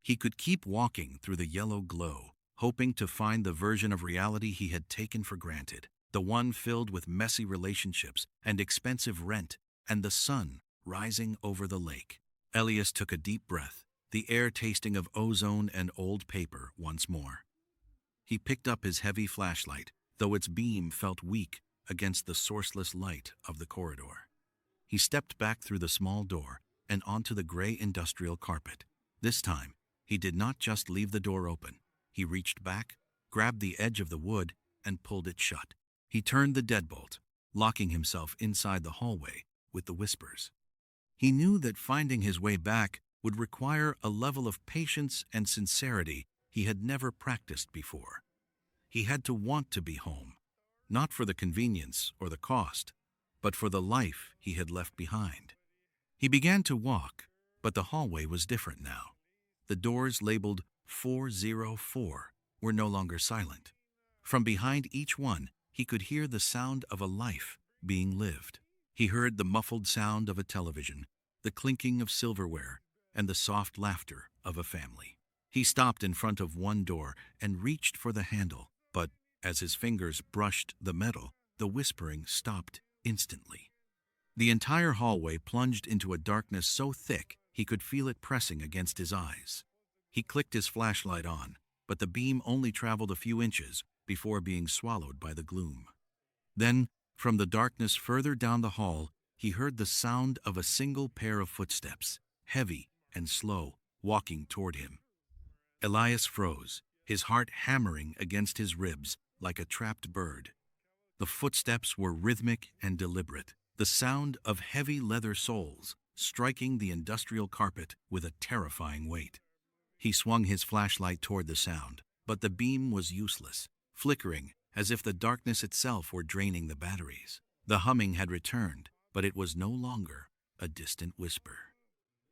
He could keep walking through the yellow glow, hoping to find the version of reality he had taken for granted, the one filled with messy relationships and expensive rent and the sun rising over the lake. Elias took a deep breath, the air tasting of ozone and old paper once more. He picked up his heavy flashlight, though its beam felt weak against the sourceless light of the corridor. He stepped back through the small door and onto the gray industrial carpet. This time, he did not just leave the door open. He reached back, grabbed the edge of the wood, and pulled it shut. He turned the deadbolt, locking himself inside the hallway with the whispers. He knew that finding his way back would require a level of patience and sincerity he had never practiced before. He had to want to be home, not for the convenience or the cost, but for the life he had left behind. He began to walk, but the hallway was different now. The doors labeled 404 were no longer silent. From behind each one, he could hear the sound of a life being lived. He heard the muffled sound of a television, the clinking of silverware, and the soft laughter of a family. He stopped in front of one door and reached for the handle, but as his fingers brushed the metal, the whispering stopped instantly. The entire hallway plunged into a darkness so thick he could feel it pressing against his eyes. He clicked his flashlight on, but the beam only traveled a few inches before being swallowed by the gloom. Then, from the darkness further down the hall, he heard the sound of a single pair of footsteps, heavy and slow, walking toward him. Elias froze, his heart hammering against his ribs like a trapped bird. The footsteps were rhythmic and deliberate, the sound of heavy leather soles striking the industrial carpet with a terrifying weight. He swung his flashlight toward the sound, but the beam was useless, flickering as if the darkness itself were draining the batteries. The humming had returned, but it was no longer a distant whisper.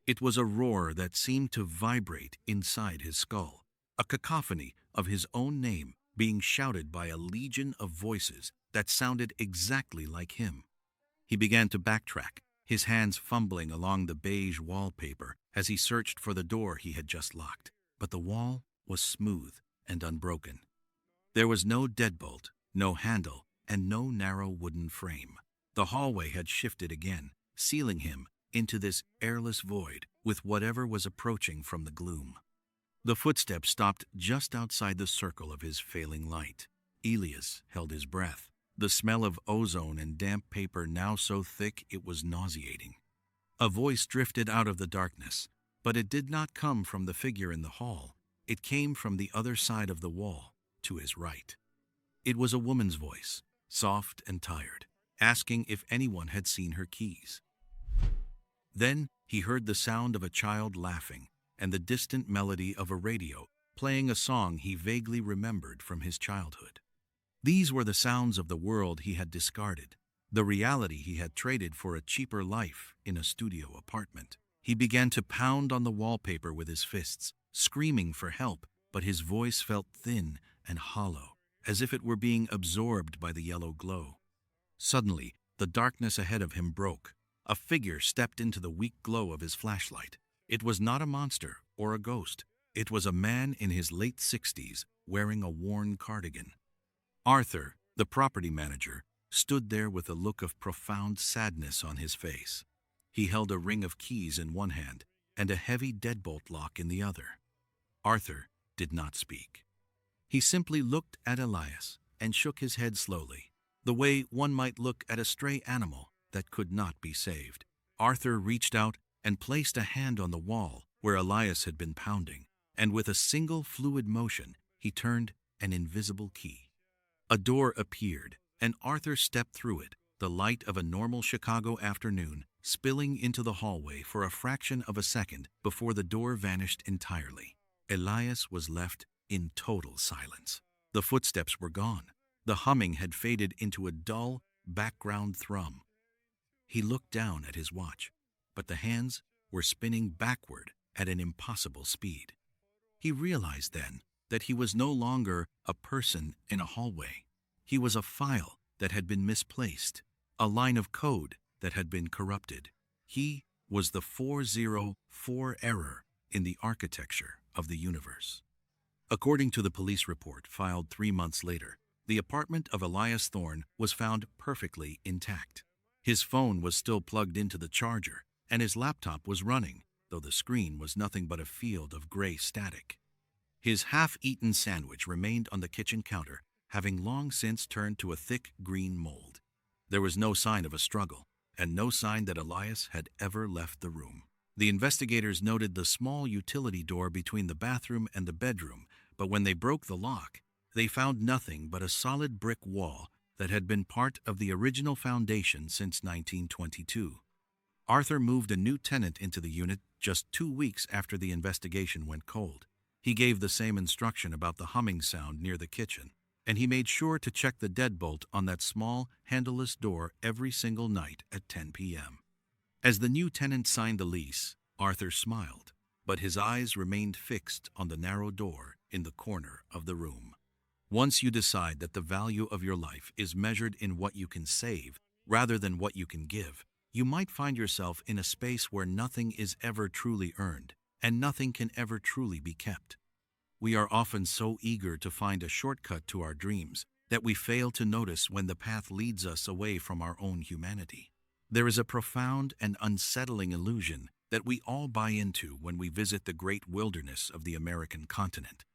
It was a roar that seemed to vibrate inside his skull, a cacophony of his own name being shouted by a legion of voices that sounded exactly like him. He began to backtrack, his hands fumbling along the beige wallpaper as he searched for the door he had just locked. But the wall was smooth and unbroken. There was no deadbolt, no handle, and no narrow wooden frame. The hallway had shifted again, sealing him into this airless void with whatever was approaching from the gloom. The footsteps stopped just outside the circle of his failing light. Elias held his breath, the smell of ozone and damp paper now so thick it was nauseating. A voice drifted out of the darkness, but it did not come from the figure in the hall. It came from the other side of the wall, to his right. It was a woman's voice, soft and tired, asking if anyone had seen her keys. Then he heard the sound of a child laughing and the distant melody of a radio playing a song he vaguely remembered from his childhood. These were the sounds of the world he had discarded, the reality he had traded for a cheaper life in a studio apartment. He began to pound on the wallpaper with his fists, screaming for help, but his voice felt thin and hollow, as if it were being absorbed by the yellow glow. Suddenly, the darkness ahead of him broke. A figure stepped into the weak glow of his flashlight. It was not a monster or a ghost. It was a man in his late 60s, wearing a worn cardigan. Arthur, the property manager, stood there with a look of profound sadness on his face. He held a ring of keys in one hand and a heavy deadbolt lock in the other. Arthur did not speak. He simply looked at Elias and shook his head slowly, the way one might look at a stray animal that could not be saved. Arthur reached out and placed a hand on the wall where Elias had been pounding, and with a single fluid motion, he turned an invisible key. A door appeared, and Arthur stepped through it, the light of a normal Chicago afternoon spilling into the hallway for a fraction of a second before the door vanished entirely. Elias was left in total silence. The footsteps were gone. The humming had faded into a dull, background thrum. He looked down at his watch, but the hands were spinning backward at an impossible speed. He realized then that he was no longer a person in a hallway. He was a file that had been misplaced, a line of code that had been corrupted. He was the 404 error in the architecture of the universe. According to the police report filed 3 months later, the apartment of Elias Thorne was found perfectly intact. His phone was still plugged into the charger, and his laptop was running, though the screen was nothing but a field of gray static. His half-eaten sandwich remained on the kitchen counter, having long since turned to a thick green mold. There was no sign of a struggle, and no sign that Elias had ever left the room. The investigators noted the small utility door between the bathroom and the bedroom, but when they broke the lock, they found nothing but a solid brick wall that had been part of the original foundation since 1922. Arthur moved a new tenant into the unit just 2 weeks after the investigation went cold. He gave the same instruction about the humming sound near the kitchen, and he made sure to check the deadbolt on that small, handleless door every single night at 10 p.m. As the new tenant signed the lease, Arthur smiled, but his eyes remained fixed on the narrow door in the corner of the room. Once you decide that the value of your life is measured in what you can save rather than what you can give, you might find yourself in a space where nothing is ever truly earned and nothing can ever truly be kept. We are often so eager to find a shortcut to our dreams that we fail to notice when the path leads us away from our own humanity. There is a profound and unsettling illusion that we all buy into when we visit the great wilderness of the American continent.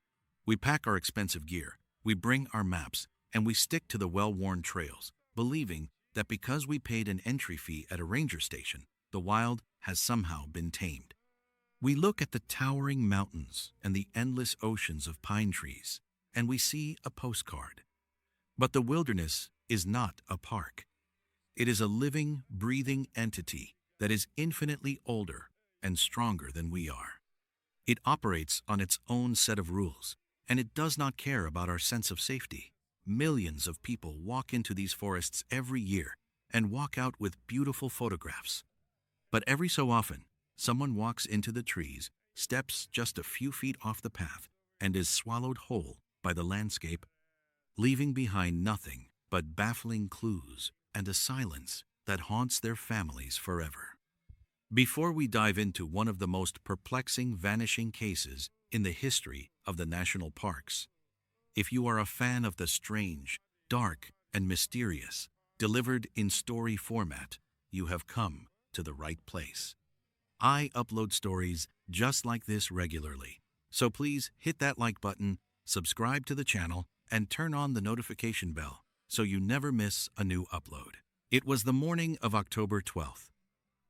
We pack our expensive gear, we bring our maps, and we stick to the well-worn trails, believing that because we paid an entry fee at a ranger station, the wild has somehow been tamed. We look at the towering mountains and the endless oceans of pine trees, and we see a postcard. But the wilderness is not a park. It is a living, breathing entity that is infinitely older and stronger than we are. It operates on its own set of rules, and it does not care about our sense of safety. Millions of people walk into these forests every year and walk out with beautiful photographs. But every so often, someone walks into the trees, steps just a few feet off the path, and is swallowed whole by the landscape, leaving behind nothing but baffling clues and a silence that haunts their families forever. Before we dive into one of the most perplexing vanishing cases in the history of the national parks, If you are a fan of the strange, dark, and mysterious, delivered in story format, you have come to the right place. I upload stories just like this regularly, so please hit that like button, subscribe to the channel, and turn on the notification bell so you never miss a new upload. It was the morning of October 12th,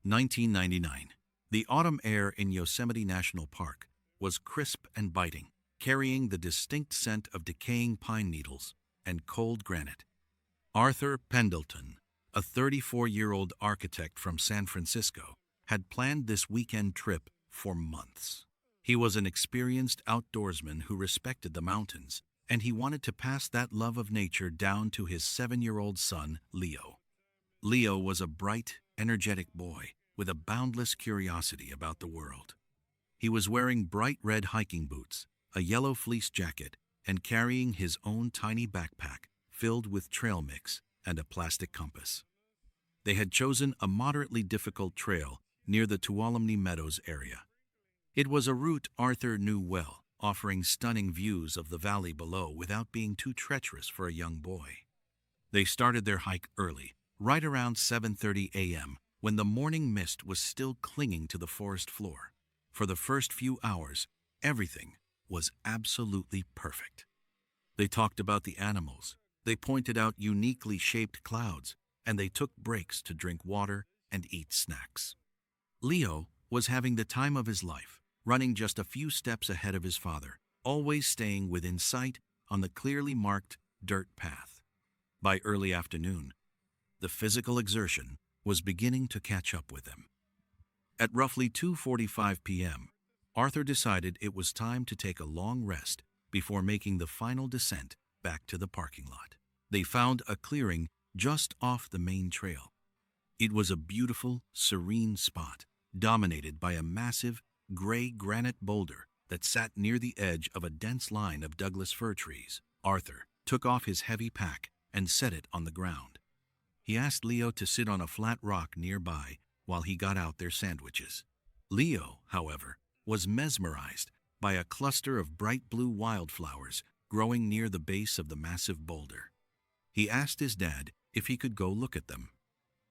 1999. The autumn air in Yosemite National Park was crisp and biting, carrying the distinct scent of decaying pine needles and cold granite. Arthur Pendleton, a 34-year-old architect from San Francisco, had planned this weekend trip for months. He was an experienced outdoorsman who respected the mountains, and he wanted to pass that love of nature down to his 7-year-old son, Leo. Leo was a bright, energetic boy with a boundless curiosity about the world. He was wearing bright red hiking boots, a yellow fleece jacket, and carrying his own tiny backpack filled with trail mix and a plastic compass. They had chosen a moderately difficult trail near the Tuolumne Meadows area. It was a route Arthur knew well, offering stunning views of the valley below without being too treacherous for a young boy. They started their hike early, right around 7:30 a.m., when the morning mist was still clinging to the forest floor. For the first few hours, everything was absolutely perfect. They talked about the animals, they pointed out uniquely shaped clouds, and they took breaks to drink water and eat snacks. Leo was having the time of his life, running just a few steps ahead of his father, always staying within sight on the clearly marked dirt path. By early afternoon, the physical exertion was beginning to catch up with them. At roughly 2:45 p.m., Arthur decided it was time to take a long rest before making the final descent back to the parking lot. They found a clearing just off the main trail. It was a beautiful, serene spot, dominated by a massive, gray granite boulder that sat near the edge of a dense line of Douglas fir trees. Arthur took off his heavy pack and set it on the ground. He asked Leo to sit on a flat rock nearby while he got out their sandwiches. Leo, however, was mesmerized by a cluster of bright blue wildflowers growing near the base of the massive boulder. He asked his dad if he could go look at them.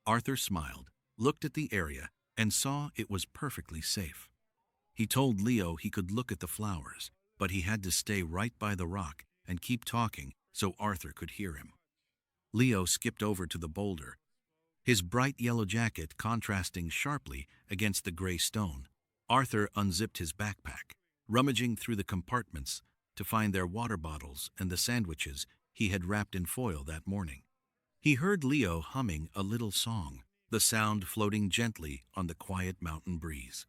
Arthur smiled, looked at the area, and saw it was perfectly safe. He told Leo he could look at the flowers, but he had to stay right by the rock and keep talking so Arthur could hear him. Leo skipped over to the boulder, his bright yellow jacket contrasting sharply against the gray stone. Arthur unzipped his backpack, rummaging through the compartments to find their water bottles and the sandwiches he had wrapped in foil that morning. He heard Leo humming a little song, the sound floating gently on the quiet mountain breeze.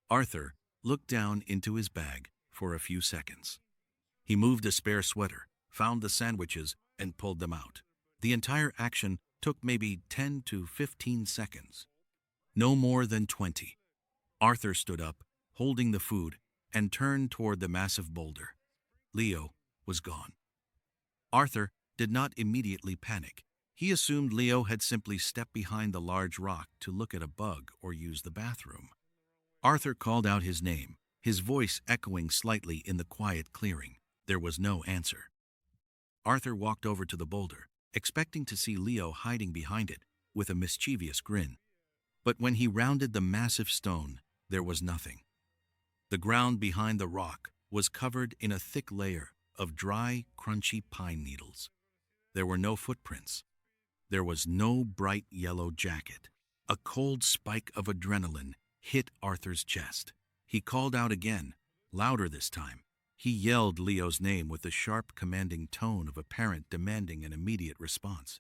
Arthur looked down into his bag for a few seconds. He moved a spare sweater, found the sandwiches, and pulled them out. The entire action took maybe 10 to 15 seconds. No more than 20. Arthur stood up, holding the food, and turned toward the massive boulder. Leo was gone. Arthur did not immediately panic. He assumed Leo had simply stepped behind the large rock to look at a bug or use the bathroom. Arthur called out his name, his voice echoing slightly in the quiet clearing. There was no answer. Arthur walked over to the boulder, expecting to see Leo hiding behind it with a mischievous grin. But when he rounded the massive stone, there was nothing. The ground behind the rock was covered in a thick layer of dry, crunchy pine needles. There were no footprints. There was no bright yellow jacket. A cold spike of adrenaline hit Arthur's chest. He called out again, louder this time. He yelled Leo's name with the sharp, commanding tone of a parent demanding an immediate response.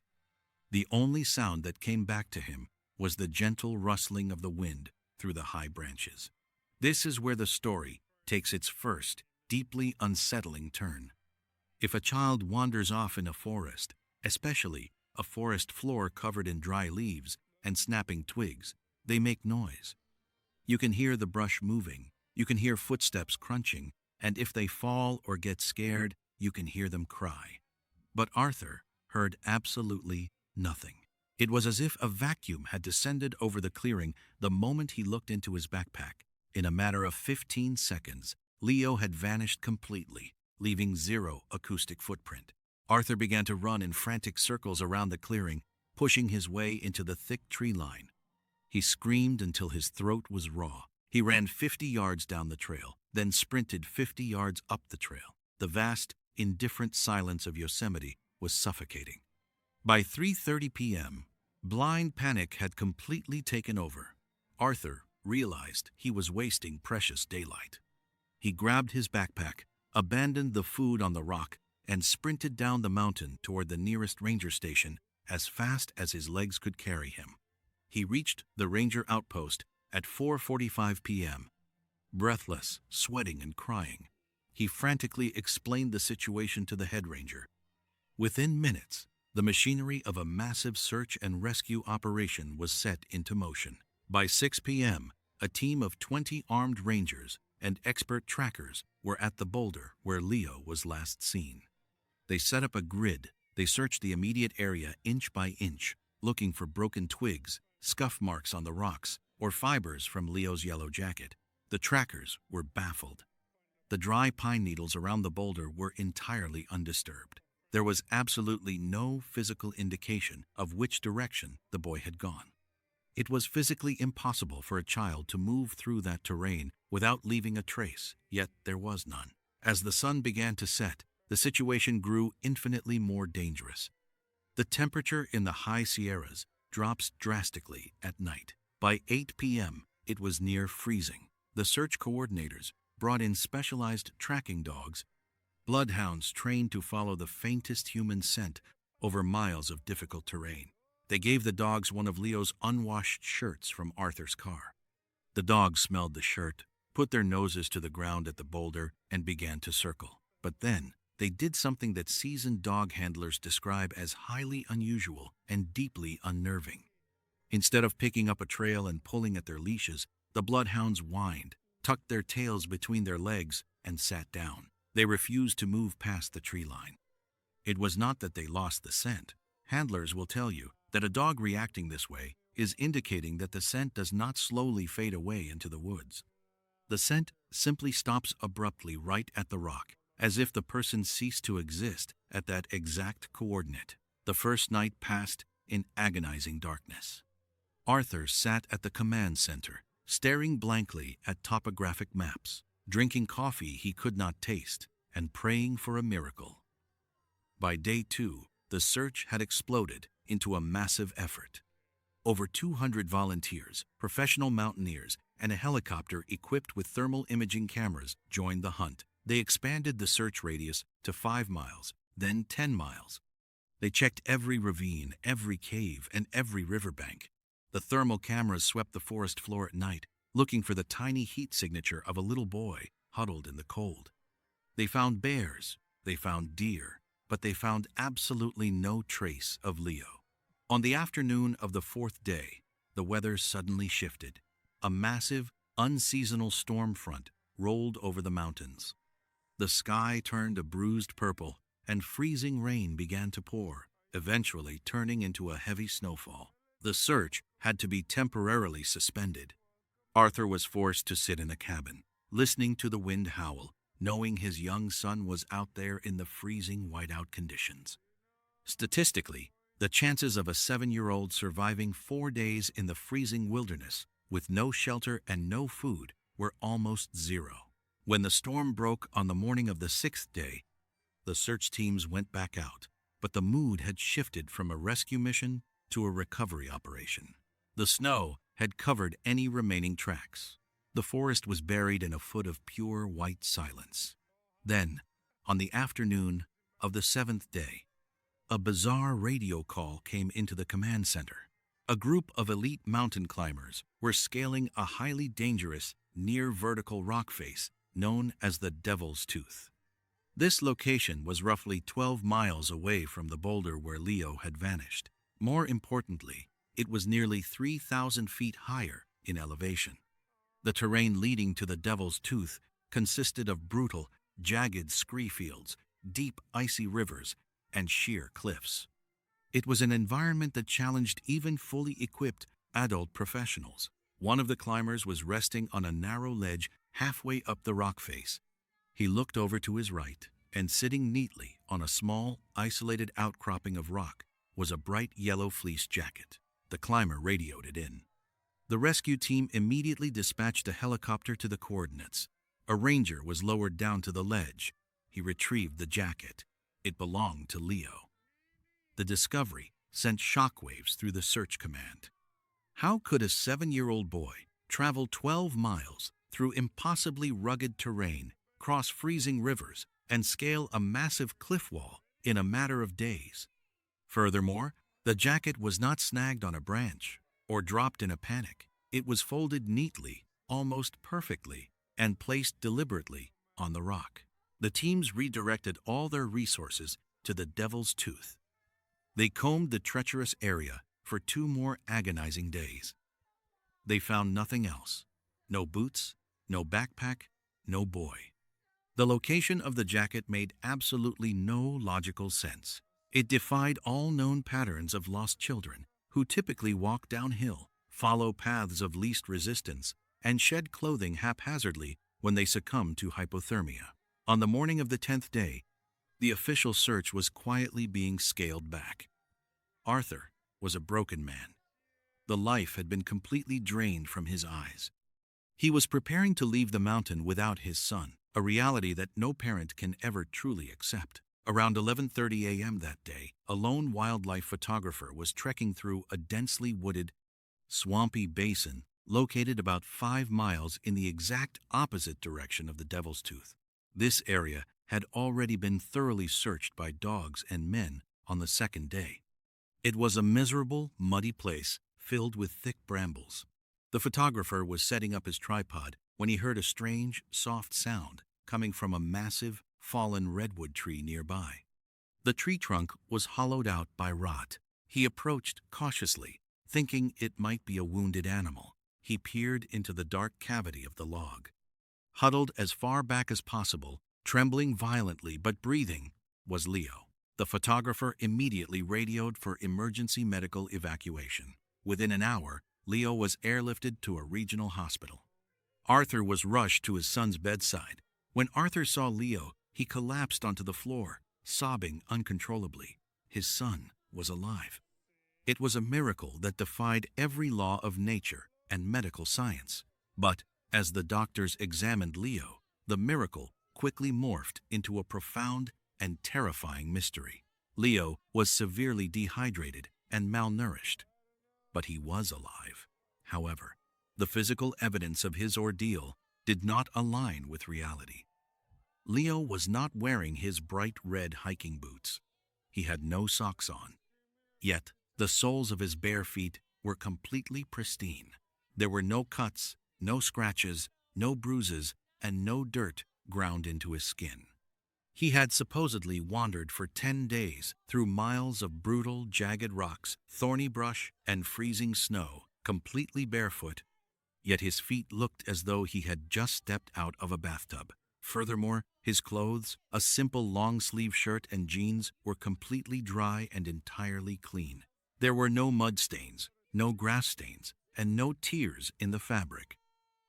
The only sound that came back to him was the gentle rustling of the wind through the high branches. This is where the story takes its first, deeply unsettling turn. If a child wanders off in a forest, especially a forest floor covered in dry leaves and snapping twigs, they make noise. You can hear the brush moving, you can hear footsteps crunching, and if they fall or get scared, you can hear them cry. But Arthur heard absolutely nothing. It was as if a vacuum had descended over the clearing the moment he looked into his backpack. In a matter of 15 seconds, Leo had vanished completely, leaving zero acoustic footprint. Arthur began to run in frantic circles around the clearing, pushing his way into the thick tree line. He screamed until his throat was raw. He ran 50 yards down the trail, then sprinted 50 yards up the trail. The vast, indifferent silence of Yosemite was suffocating. By 3:30 p.m., blind panic had completely taken over. Arthur realized he was wasting precious daylight. He grabbed his backpack, abandoned the food on the rock, and sprinted down the mountain toward the nearest ranger station as fast as his legs could carry him. He reached the ranger outpost at 4:45 p.m. Breathless, sweating, and crying, he frantically explained the situation to the head ranger. Within minutes, the machinery of a massive search and rescue operation was set into motion. By 6 p.m., a team of 20 armed rangers and expert trackers were at the boulder where Leo was last seen. They set up a grid. They searched the immediate area inch by inch, looking for broken twigs, scuff marks on the rocks, or fibers from Leo's yellow jacket. The trackers were baffled. The dry pine needles around the boulder were entirely undisturbed. There was absolutely no physical indication of which direction the boy had gone. It was physically impossible for a child to move through that terrain without leaving a trace, yet there was none. As the sun began to set, the situation grew infinitely more dangerous. The temperature in the high Sierras drops drastically at night. By 8 p.m., it was near freezing. The search coordinators brought in specialized tracking dogs, bloodhounds trained to follow the faintest human scent over miles of difficult terrain. They gave the dogs one of Leo's unwashed shirts from Arthur's car. The dogs smelled the shirt, put their noses to the ground at the boulder, and began to circle. But then, they did something that seasoned dog handlers describe as highly unusual and deeply unnerving. Instead of picking up a trail and pulling at their leashes, the bloodhounds whined, tucked their tails between their legs, and sat down. They refused to move past the tree line. It was not that they lost the scent. Handlers will tell you that a dog reacting this way is indicating that the scent does not slowly fade away into the woods. The scent simply stops abruptly right at the rock, as if the person ceased to exist at that exact coordinate. The first night passed in agonizing darkness. Arthur sat at the command center, staring blankly at topographic maps, drinking coffee he could not taste, and praying for a miracle. By day 2, the search had exploded into a massive effort. Over 200 volunteers, professional mountaineers, and a helicopter equipped with thermal imaging cameras joined the hunt. They expanded the search radius to 5 miles, then 10 miles. They checked every ravine, every cave, and every riverbank. The thermal cameras swept the forest floor at night, looking for the tiny heat signature of a little boy huddled in the cold. They found bears, they found deer, but they found absolutely no trace of Leo. On the afternoon of the 4th day, the weather suddenly shifted. A massive, unseasonal storm front rolled over the mountains. The sky turned a bruised purple, and freezing rain began to pour, eventually turning into a heavy snowfall. The search had to be temporarily suspended. Arthur was forced to sit in a cabin, listening to the wind howl, knowing his young son was out there in the freezing whiteout conditions. Statistically, the chances of a 7-year-old surviving 4 days in the freezing wilderness with no shelter and no food were almost zero. When the storm broke on the morning of the 6th day, the search teams went back out, but the mood had shifted from a rescue mission to a recovery operation. The snow had covered any remaining tracks. The forest was buried in a foot of pure white silence. Then, on the afternoon of the 7th day, a bizarre radio call came into the command center. A group of elite mountain climbers were scaling a highly dangerous, near-vertical rock face known as the Devil's Tooth. This location was roughly 12 miles away from the boulder where Leo had vanished. More importantly, it was nearly 3,000 feet higher in elevation. The terrain leading to the Devil's Tooth consisted of brutal, jagged scree fields, deep icy rivers, and sheer cliffs. It was an environment that challenged even fully equipped adult professionals. One of the climbers was resting on a narrow ledge halfway up the rock face. He looked over to his right and sitting neatly on a small, isolated outcropping of rock was a bright yellow fleece jacket. The climber radioed it in. The rescue team immediately dispatched a helicopter to the coordinates. A ranger was lowered down to the ledge. He retrieved the jacket. It belonged to Leo. The discovery sent shockwaves through the search command. How could a 7-year-old boy travel 12 miles through impossibly rugged terrain, cross freezing rivers, and scale a massive cliff wall in a matter of days? Furthermore, the jacket was not snagged on a branch or dropped in a panic. It was folded neatly, almost perfectly, and placed deliberately on the rock. The teams redirected all their resources to the Devil's Tooth. They combed the treacherous area for 2 more agonizing days. They found nothing else. No boots, no backpack, no boy. The location of the jacket made absolutely no logical sense. It defied all known patterns of lost children who typically walk downhill, follow paths of least resistance, and shed clothing haphazardly when they succumb to hypothermia. On the morning of the 10th day, the official search was quietly being scaled back. Arthur was a broken man. The life had been completely drained from his eyes. He was preparing to leave the mountain without his son, a reality that no parent can ever truly accept. Around 11:30 a.m. that day, a lone wildlife photographer was trekking through a densely wooded, swampy basin located about 5 miles in the exact opposite direction of the Devil's Tooth. This area had already been thoroughly searched by dogs and men on the 2nd day. It was a miserable, muddy place filled with thick brambles. The photographer was setting up his tripod when he heard a strange, soft sound coming from a massive, fallen redwood tree nearby. The tree trunk was hollowed out by rot. He approached cautiously, thinking it might be a wounded animal. He peered into the dark cavity of the log. Huddled as far back as possible, trembling violently but breathing, was Leo. The photographer immediately radioed for emergency medical evacuation. Within an hour, Leo was airlifted to a regional hospital. Arthur was rushed to his son's bedside. When Arthur saw Leo, he collapsed onto the floor, sobbing uncontrollably. His son was alive. It was a miracle that defied every law of nature and medical science. But as the doctors examined Leo, the miracle quickly morphed into a profound and terrifying mystery. Leo was severely dehydrated and malnourished, but he was alive. However, the physical evidence of his ordeal did not align with reality. Leo was not wearing his bright red hiking boots. He had no socks on. Yet, the soles of his bare feet were completely pristine. There were no cuts, no scratches, no bruises, and no dirt ground into his skin. He had supposedly wandered for 10 days through miles of brutal, jagged rocks, thorny brush, and freezing snow, completely barefoot, yet his feet looked as though he had just stepped out of a bathtub. Furthermore, his clothes, a simple long-sleeve shirt and jeans, were completely dry and entirely clean. There were no mud stains, no grass stains, and no tears in the fabric.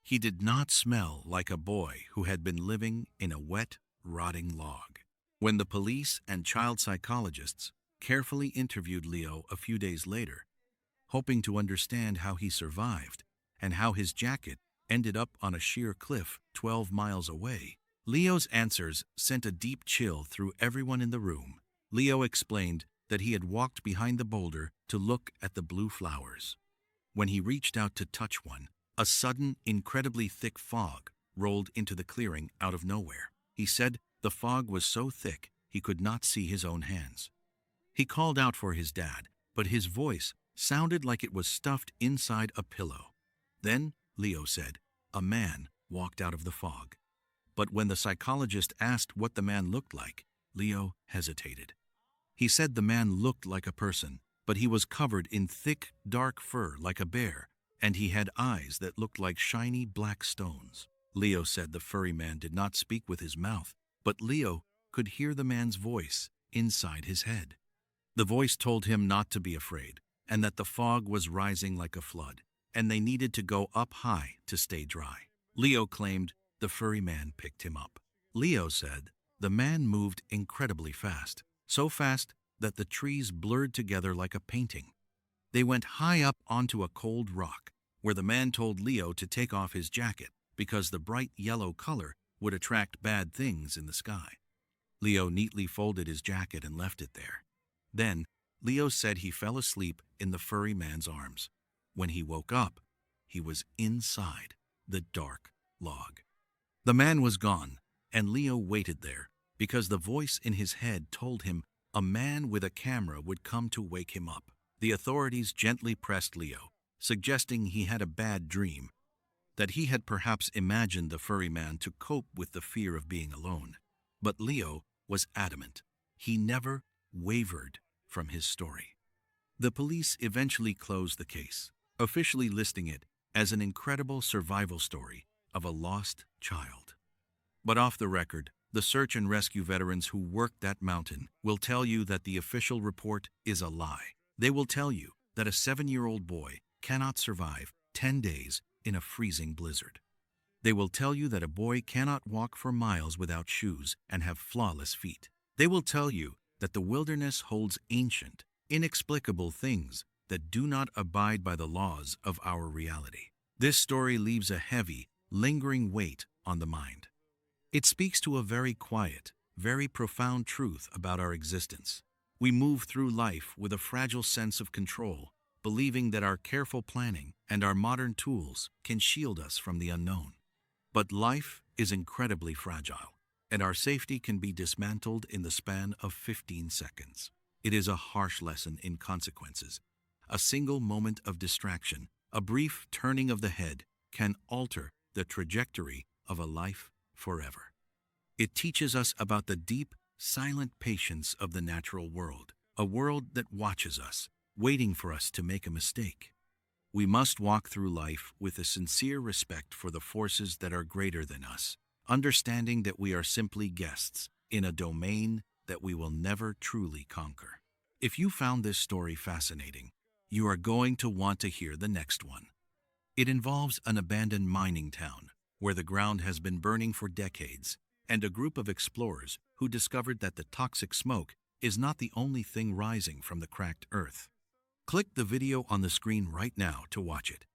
He did not smell like a boy who had been living in a wet, rotting log. When the police and child psychologists carefully interviewed Leo a few days later, hoping to understand how he survived and how his jacket ended up on a sheer cliff 12 miles away, Leo's answers sent a deep chill through everyone in the room. Leo explained that he had walked behind the boulder to look at the blue flowers. When he reached out to touch one, a sudden, incredibly thick fog rolled into the clearing out of nowhere. He said the fog was so thick he could not see his own hands. He called out for his dad, but his voice sounded like it was stuffed inside a pillow. Then, Leo said, a man walked out of the fog. But when the psychologist asked what the man looked like, Leo hesitated. He said the man looked like a person, but he was covered in thick, dark fur like a bear, and he had eyes that looked like shiny black stones. Leo said the furry man did not speak with his mouth, but Leo could hear the man's voice inside his head. The voice told him not to be afraid, and that the fog was rising like a flood, and they needed to go up high to stay dry. Leo claimed the furry man picked him up. Leo said The man moved incredibly fast, so fast that the trees blurred together like a painting. They went high up onto a cold rock, where the man told Leo to take off his jacket because the bright yellow color would attract bad things in the sky. Leo neatly folded his jacket and left it there. Then, Leo said he fell asleep in the furry man's arms. When he woke up, he was inside the dark log. The man was gone, and Leo waited there because the voice in his head told him a man with a camera would come to wake him up. The authorities gently pressed Leo, suggesting he had a bad dream, that he had perhaps imagined the furry man to cope with the fear of being alone. But Leo was adamant. He never wavered from his story. The police eventually closed the case, officially listing it as an incredible survival story of a lost child. But off the record, the search and rescue veterans who worked that mountain will tell you that the official report is a lie. They will tell you that a 7-year-old boy cannot survive 10 days in a freezing blizzard. They will tell you that a boy cannot walk for miles without shoes and have flawless feet. They will tell you that the wilderness holds ancient, inexplicable things that do not abide by the laws of our reality. This story leaves a heavy, lingering weight on the mind. It speaks to a very quiet, very profound truth about our existence. We move through life with a fragile sense of control, believing that our careful planning and our modern tools can shield us from the unknown. But life is incredibly fragile, and our safety can be dismantled in the span of 15 seconds. It is a harsh lesson in consequences. A single moment of distraction, a brief turning of the head, can alter the trajectory of a life forever. It teaches us about the deep, silent patience of the natural world, a world that watches us, waiting for us to make a mistake. We must walk through life with a sincere respect for the forces that are greater than us, understanding that we are simply guests in a domain that we will never truly conquer. If you found this story fascinating, you are going to want to hear the next one. It involves an abandoned mining town where the ground has been burning for decades, and a group of explorers who discovered that the toxic smoke is not the only thing rising from the cracked earth. Click the video on the screen right now to watch it.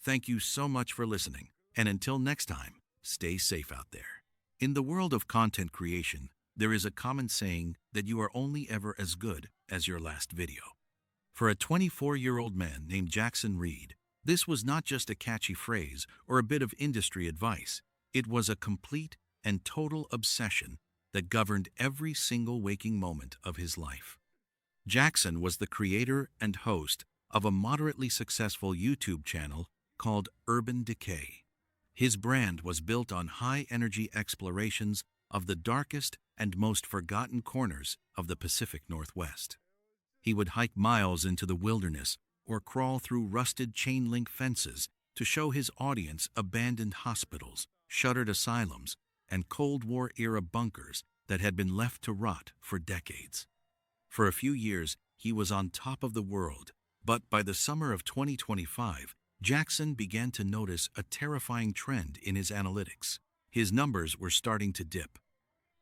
Thank you so much for listening, and until next time, stay safe out there. In the world of content creation, there is a common saying that you are only ever as good as your last video. For a 24-year-old man named Jackson Reed, this was not just a catchy phrase or a bit of industry advice. It was a complete and total obsession that governed every single waking moment of his life. Jackson was the creator and host of a moderately successful YouTube channel called Urban Decay. His brand was built on high-energy explorations of the darkest and most forgotten corners of the Pacific Northwest. He would hike miles into the wilderness or crawl through rusted chain-link fences to show his audience abandoned hospitals, shuttered asylums, and Cold War-era bunkers that had been left to rot for decades. For a few years, he was on top of the world, but by the summer of 2025, Jackson began to notice a terrifying trend in his analytics. His numbers were starting to dip.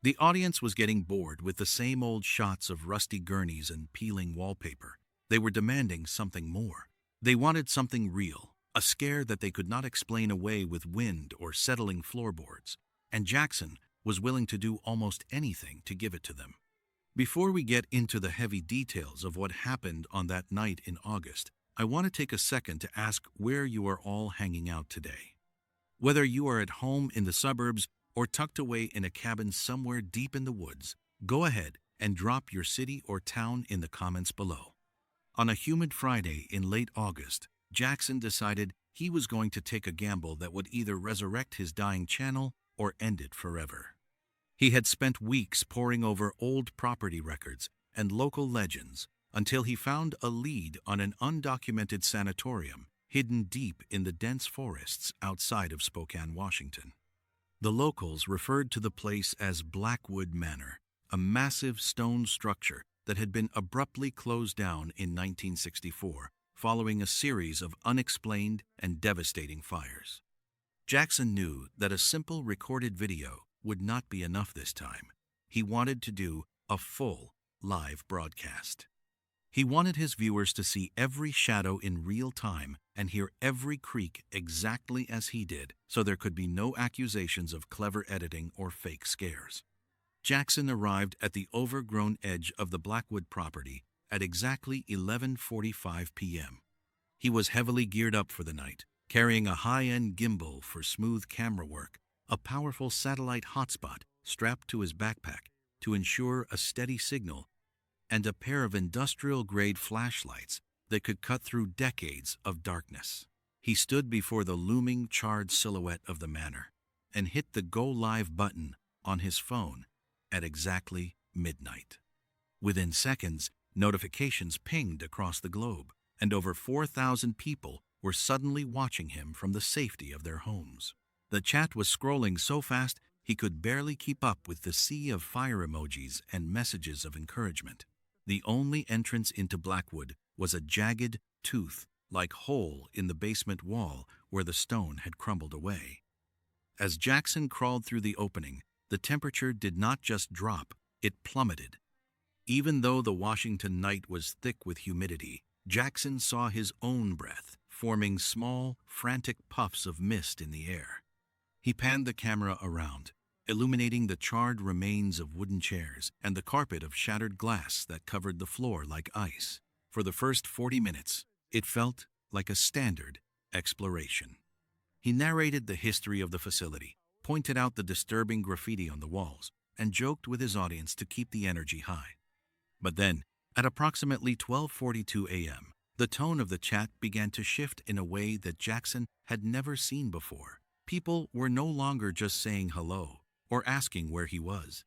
The audience was getting bored with the same old shots of rusty gurneys and peeling wallpaper. They were demanding something more. They wanted something real, a scare that they could not explain away with wind or settling floorboards, and Jackson was willing to do almost anything to give it to them. Before we get into the heavy details of what happened on that night in August, I want to take a second to ask where you are all hanging out today. Whether you are at home in the suburbs or tucked away in a cabin somewhere deep in the woods, go ahead and drop your city or town in the comments below. On a humid Friday in late August, Jackson decided he was going to take a gamble that would either resurrect his dying channel or end it forever. He had spent weeks poring over old property records and local legends until he found a lead on an undocumented sanatorium hidden deep in the dense forests outside of Spokane, Washington. The locals referred to the place as Blackwood Manor, a massive stone structure that had been abruptly closed down in 1964 following a series of unexplained and devastating fires. Jackson knew that a simple recorded video would not be enough this time. He wanted to do a full live broadcast. He wanted his viewers to see every shadow in real time and hear every creak exactly as he did, so there could be no accusations of clever editing or fake scares. Jackson arrived at the overgrown edge of the Blackwood property at exactly 11:45 p.m. He was heavily geared up for the night, carrying a high-end gimbal for smooth camera work, a powerful satellite hotspot strapped to his backpack to ensure a steady signal, and a pair of industrial-grade flashlights that could cut through decades of darkness. He stood before the looming charred silhouette of the manor and hit the Go Live button on his phone at exactly midnight. Within seconds, notifications pinged across the globe, and over 4,000 people were suddenly watching him from the safety of their homes. The chat was scrolling so fast he could barely keep up with the sea of fire emojis and messages of encouragement. The only entrance into Blackwood was a jagged, tooth-like hole in the basement wall where the stone had crumbled away. As Jackson crawled through the opening, the temperature did not just drop, it plummeted. Even though the Washington night was thick with humidity, Jackson saw his own breath forming small, frantic puffs of mist in the air. He panned the camera around, illuminating the charred remains of wooden chairs and the carpet of shattered glass that covered the floor like ice. For the first 40 minutes, it felt like a standard exploration. He narrated the history of the facility, pointed out the disturbing graffiti on the walls, and joked with his audience to keep the energy high. But then, at approximately 12:42 a.m., the tone of the chat began to shift in a way that Jackson had never seen before. People were no longer just saying hello or asking where he was.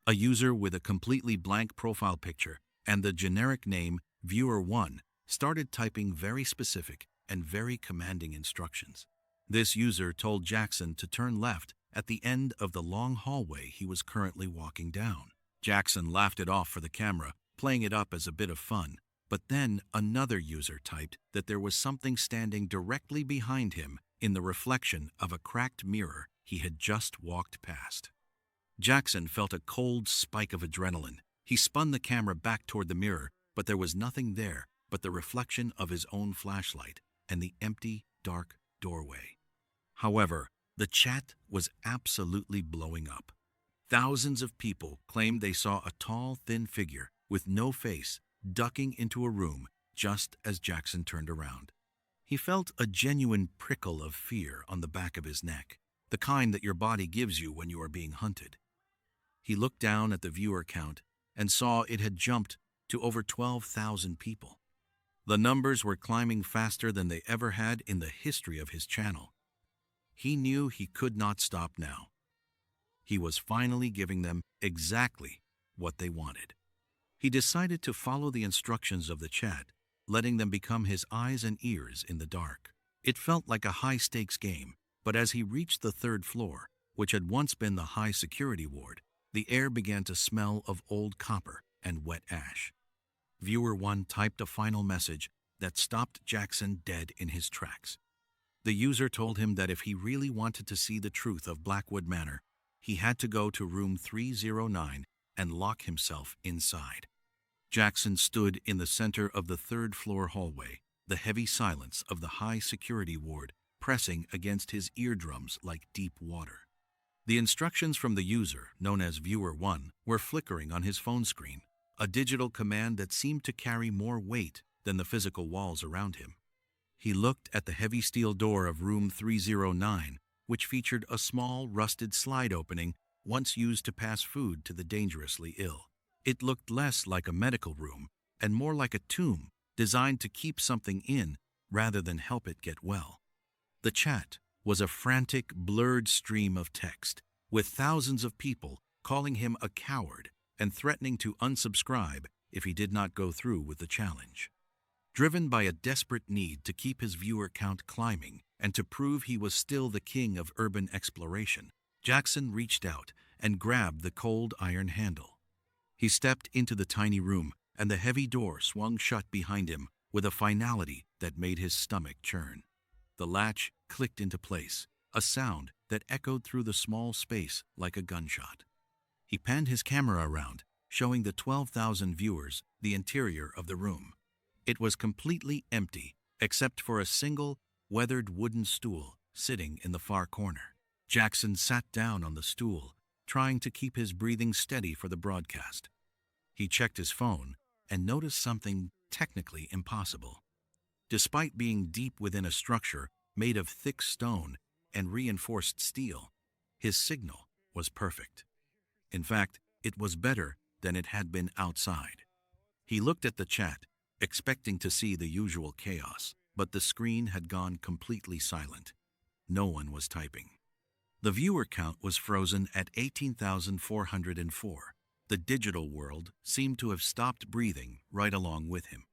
A user with a completely blank profile picture and the generic name Viewer1 started typing very specific and very commanding instructions. This user told Jackson to turn left at the end of the long hallway he was currently walking down. Jackson laughed it off for the camera, playing it up as a bit of fun. But then another user typed that there was something standing directly behind him in the reflection of a cracked mirror he had just walked past. Jackson felt a cold spike of adrenaline. He spun the camera back toward the mirror, but there was nothing there but the reflection of his own flashlight and the empty, dark doorway. However, the chat was absolutely blowing up. Thousands of people claimed they saw a tall, thin figure with no face ducking into a room just as Jackson turned around. He felt a genuine prickle of fear on the back of his neck, the kind that your body gives you when you are being hunted. He looked down at the viewer count and saw it had jumped to over 12,000 people. The numbers were climbing faster than they ever had in the history of his channel. He knew he could not stop now. He was finally giving them exactly what they wanted. He decided to follow the instructions of the chat, letting them become his eyes and ears in the dark. It felt like a high-stakes game, but as he reached the third floor, which had once been the high-security ward, the air began to smell of old copper and wet ash. Viewer1 typed a final message that stopped Jackson dead in his tracks. The user told him that if he really wanted to see the truth of Blackwood Manor, he had to go to room 309 and lock himself inside. Jackson stood in the center of the third-floor hallway, the heavy silence of the high-security ward pressing against his eardrums like deep water. The instructions from the user, known as Viewer1, were flickering on his phone screen, a digital command that seemed to carry more weight than the physical walls around him. He looked at the heavy steel door of room 309, which featured a small, rusted slide opening once used to pass food to the dangerously ill. It looked less like a medical room and more like a tomb designed to keep something in rather than help it get well. The chat was a frantic, blurred stream of text, with thousands of people calling him a coward and threatening to unsubscribe if he did not go through with the challenge. Driven by a desperate need to keep his viewer count climbing and to prove he was still the king of urban exploration, Jackson reached out and grabbed the cold iron handle. He stepped into the tiny room, and the heavy door swung shut behind him with a finality that made his stomach churn. The latch clicked into place, a sound that echoed through the small space like a gunshot. He panned his camera around, showing the 12,000 viewers the interior of the room. It was completely empty, except for a single, weathered wooden stool sitting in the far corner. Jackson sat down on the stool, trying to keep his breathing steady for the broadcast. He checked his phone and noticed something technically impossible. Despite being deep within a structure made of thick stone and reinforced steel, his signal was perfect. In fact, it was better than it had been outside. He looked at the chat, expecting to see the usual chaos, but the screen had gone completely silent. No one was typing. The viewer count was frozen at 18,404. The digital world seemed to have stopped breathing right along with him.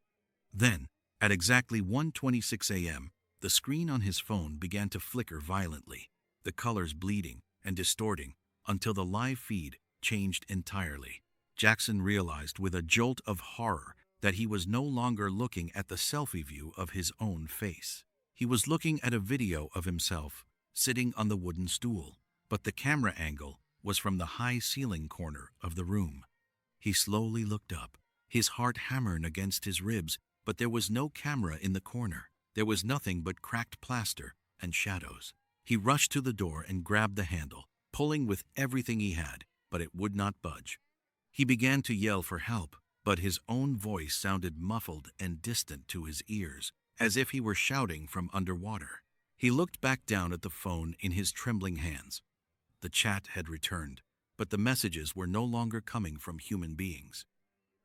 Then, at exactly 1:26 a.m., the screen on his phone began to flicker violently, the colors bleeding and distorting until the live feed changed entirely. Jackson realized with a jolt of horror that he was no longer looking at the selfie view of his own face. He was looking at a video of himself sitting on the wooden stool, but the camera angle was from the high ceiling corner of the room. He slowly looked up, his heart hammering against his ribs, but there was no camera in the corner. There was nothing but cracked plaster and shadows. He rushed to the door and grabbed the handle, pulling with everything he had, but it would not budge. He began to yell for help, but his own voice sounded muffled and distant to his ears, as if he were shouting from underwater. He looked back down at the phone in his trembling hands. The chat had returned, but the messages were no longer coming from human beings.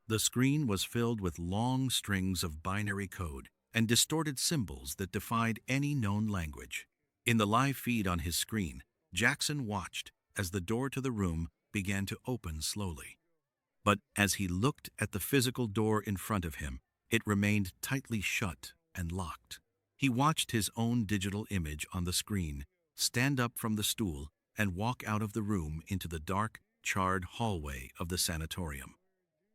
The screen was filled with long strings of binary code and distorted symbols that defied any known language. In the live feed on his screen, Jackson watched as the door to the room began to open slowly. But as he looked at the physical door in front of him, it remained tightly shut and locked. He watched his own digital image on the screen stand up from the stool and walk out of the room into the dark, charred hallway of the sanatorium.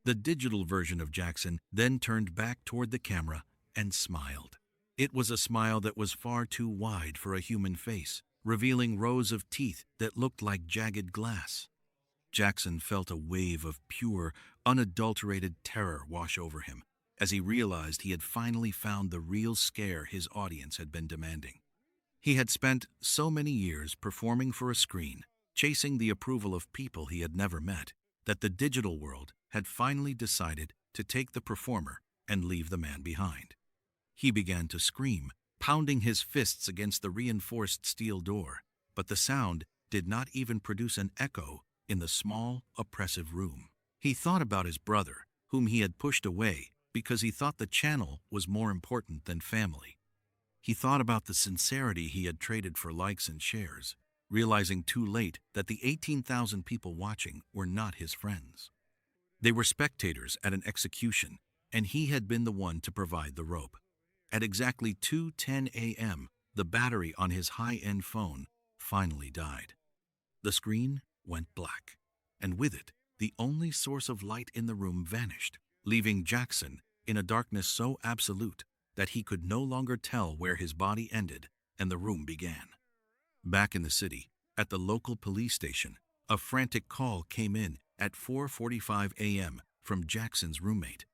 The digital version of Jackson then turned back toward the camera and smiled. It was a smile that was far too wide for a human face, revealing rows of teeth that looked like jagged glass. Jackson felt a wave of pure, unadulterated terror wash over him as he realized he had finally found the real scare his audience had been demanding. He had spent so many years performing for a screen, chasing the approval of people he had never met, that the digital world had finally decided to take the performer and leave the man behind. He began to scream, pounding his fists against the reinforced steel door, but the sound did not even produce an echo in the small, oppressive room. He thought about his brother, whom he had pushed away because he thought the channel was more important than family. He thought about the sincerity he had traded for likes and shares, realizing too late that the 18,000 people watching were not his friends. They were spectators at an execution, and he had been the one to provide the rope. At exactly 2:10 a.m., the battery on his high-end phone finally died. The screen went black, and with it, the only source of light in the room vanished, leaving Jackson in a darkness so absolute that he could no longer tell where his body ended and the room began. Back in the city, at the local police station, a frantic call came in at 4:45 a.m. from Jackson's roommate.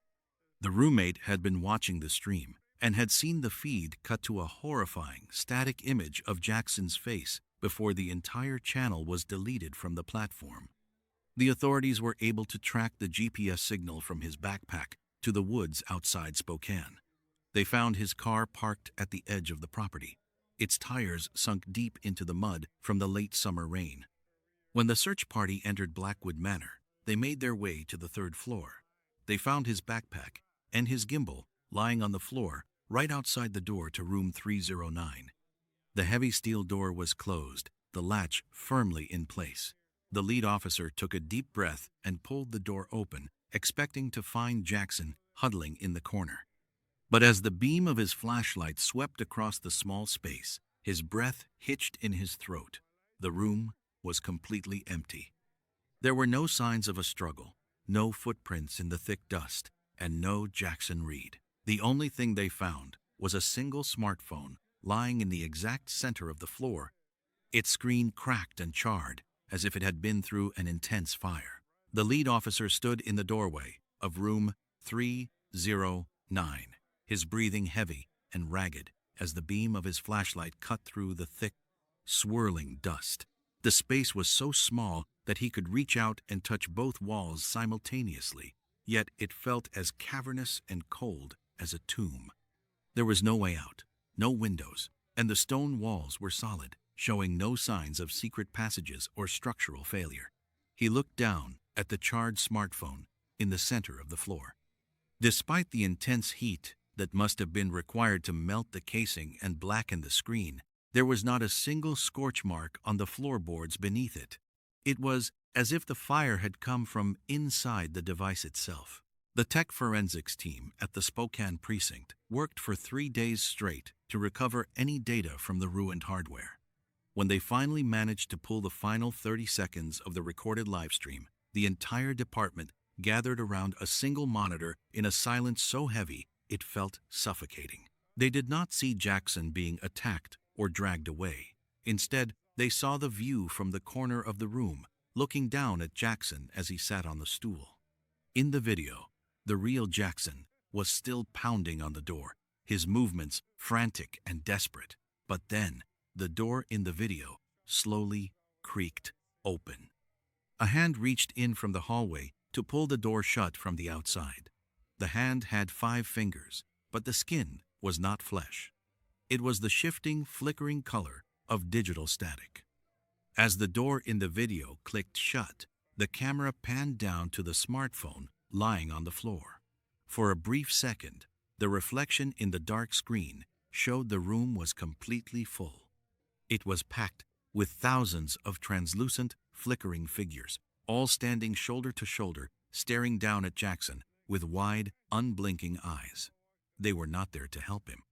The roommate had been watching the stream and had seen the feed cut to a horrifying, static image of Jackson's face before the entire channel was deleted from the platform. The authorities were able to track the GPS signal from his backpack to the woods outside Spokane. They found his car parked at the edge of the property, its tires sunk deep into the mud from the late summer rain. When the search party entered Blackwood Manor, they made their way to the third floor. They found his backpack and his gimbal lying on the floor right outside the door to room 309. The heavy steel door was closed, the latch firmly in place. The lead officer took a deep breath and pulled the door open, expecting to find Jackson huddling in the corner. But as the beam of his flashlight swept across the small space, his breath hitched in his throat. The room was completely empty. There were no signs of a struggle, no footprints in the thick dust, and no Jackson Reed. The only thing they found was a single smartphone lying in the exact center of the floor, its screen cracked and charred, as if it had been through an intense fire. The lead officer stood in the doorway of room 309, his breathing heavy and ragged as the beam of his flashlight cut through the thick, swirling dust. The space was so small that he could reach out and touch both walls simultaneously, yet it felt as cavernous and cold as a tomb. There was no way out, no windows, and the stone walls were solid, showing no signs of secret passages or structural failure. He looked down at the charred smartphone in the center of the floor. Despite the intense heat that must have been required to melt the casing and blacken the screen, there was not a single scorch mark on the floorboards beneath it. It was as if the fire had come from inside the device itself. The tech forensics team at the Spokane precinct worked for 3 days straight to recover any data from the ruined hardware. When they finally managed to pull the final 30 seconds of the recorded livestream, the entire department gathered around a single monitor in a silence so heavy it felt suffocating. They did not see Jackson being attacked or dragged away. Instead, they saw the view from the corner of the room, looking down at Jackson as he sat on the stool. In the video, the real Jackson was still pounding on the door, his movements frantic and desperate. But then, the door in the video slowly creaked open. A hand reached in from the hallway to pull the door shut from the outside. The hand had 5 fingers, but the skin was not flesh. It was the shifting, flickering color of digital static. As the door in the video clicked shut, the camera panned down to the smartphone lying on the floor. For a brief second, the reflection in the dark screen showed the room was completely full. It was packed with thousands of translucent, flickering figures, all standing shoulder to shoulder, staring down at Jackson with wide, unblinking eyes. They were not there to help him.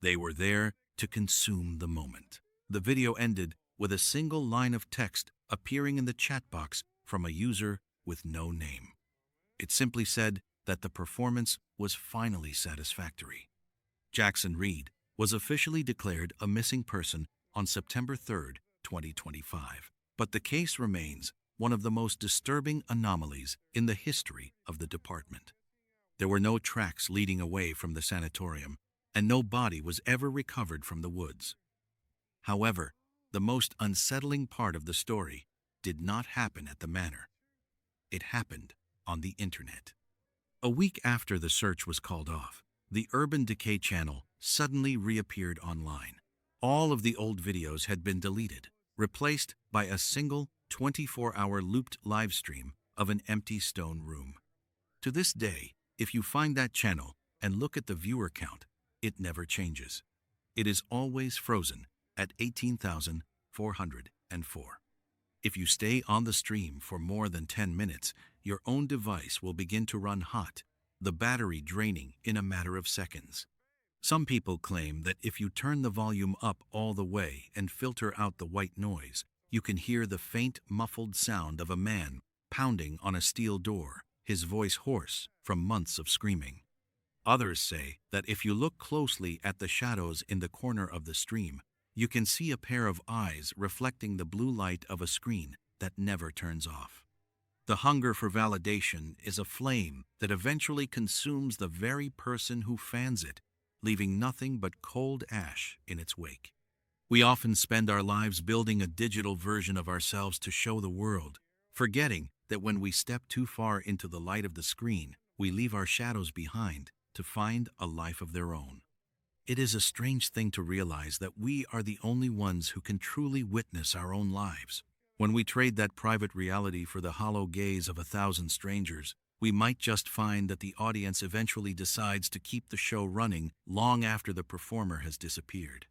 They were there to consume the moment. The video ended with a single line of text appearing in the chat box from a user with no name. It simply said that the performance was finally satisfactory. Jackson Reed was officially declared a missing person on September 3, 2025, but the case remains one of the most disturbing anomalies in the history of the department. There were no tracks leading away from the sanatorium, and no body was ever recovered from the woods. However, the most unsettling part of the story did not happen at the manor. It happened on the internet. A week after the search was called off, the Urban Decay channel suddenly reappeared online. All of the old videos had been deleted, replaced by a single 24-hour looped live stream of an empty stone room. To this day, if you find that channel and look at the viewer count, it never changes. It is always frozen at 18,404. If you stay on the stream for more than 10 minutes, your own device will begin to run hot, the battery draining in a matter of seconds. Some people claim that if you turn the volume up all the way and filter out the white noise, you can hear the faint, muffled sound of a man pounding on a steel door, his voice hoarse from months of screaming. Others say that if you look closely at the shadows in the corner of the stream, you can see a pair of eyes reflecting the blue light of a screen that never turns off. The hunger for validation is a flame that eventually consumes the very person who fans it, leaving nothing but cold ash in its wake. We often spend our lives building a digital version of ourselves to show the world, forgetting that when we step too far into the light of the screen, we leave our shadows behind to find a life of their own. It is a strange thing to realize that we are the only ones who can truly witness our own lives. When we trade that private reality for the hollow gaze of 1,000 strangers, we might just find that the audience eventually decides to keep the show running long after the performer has disappeared.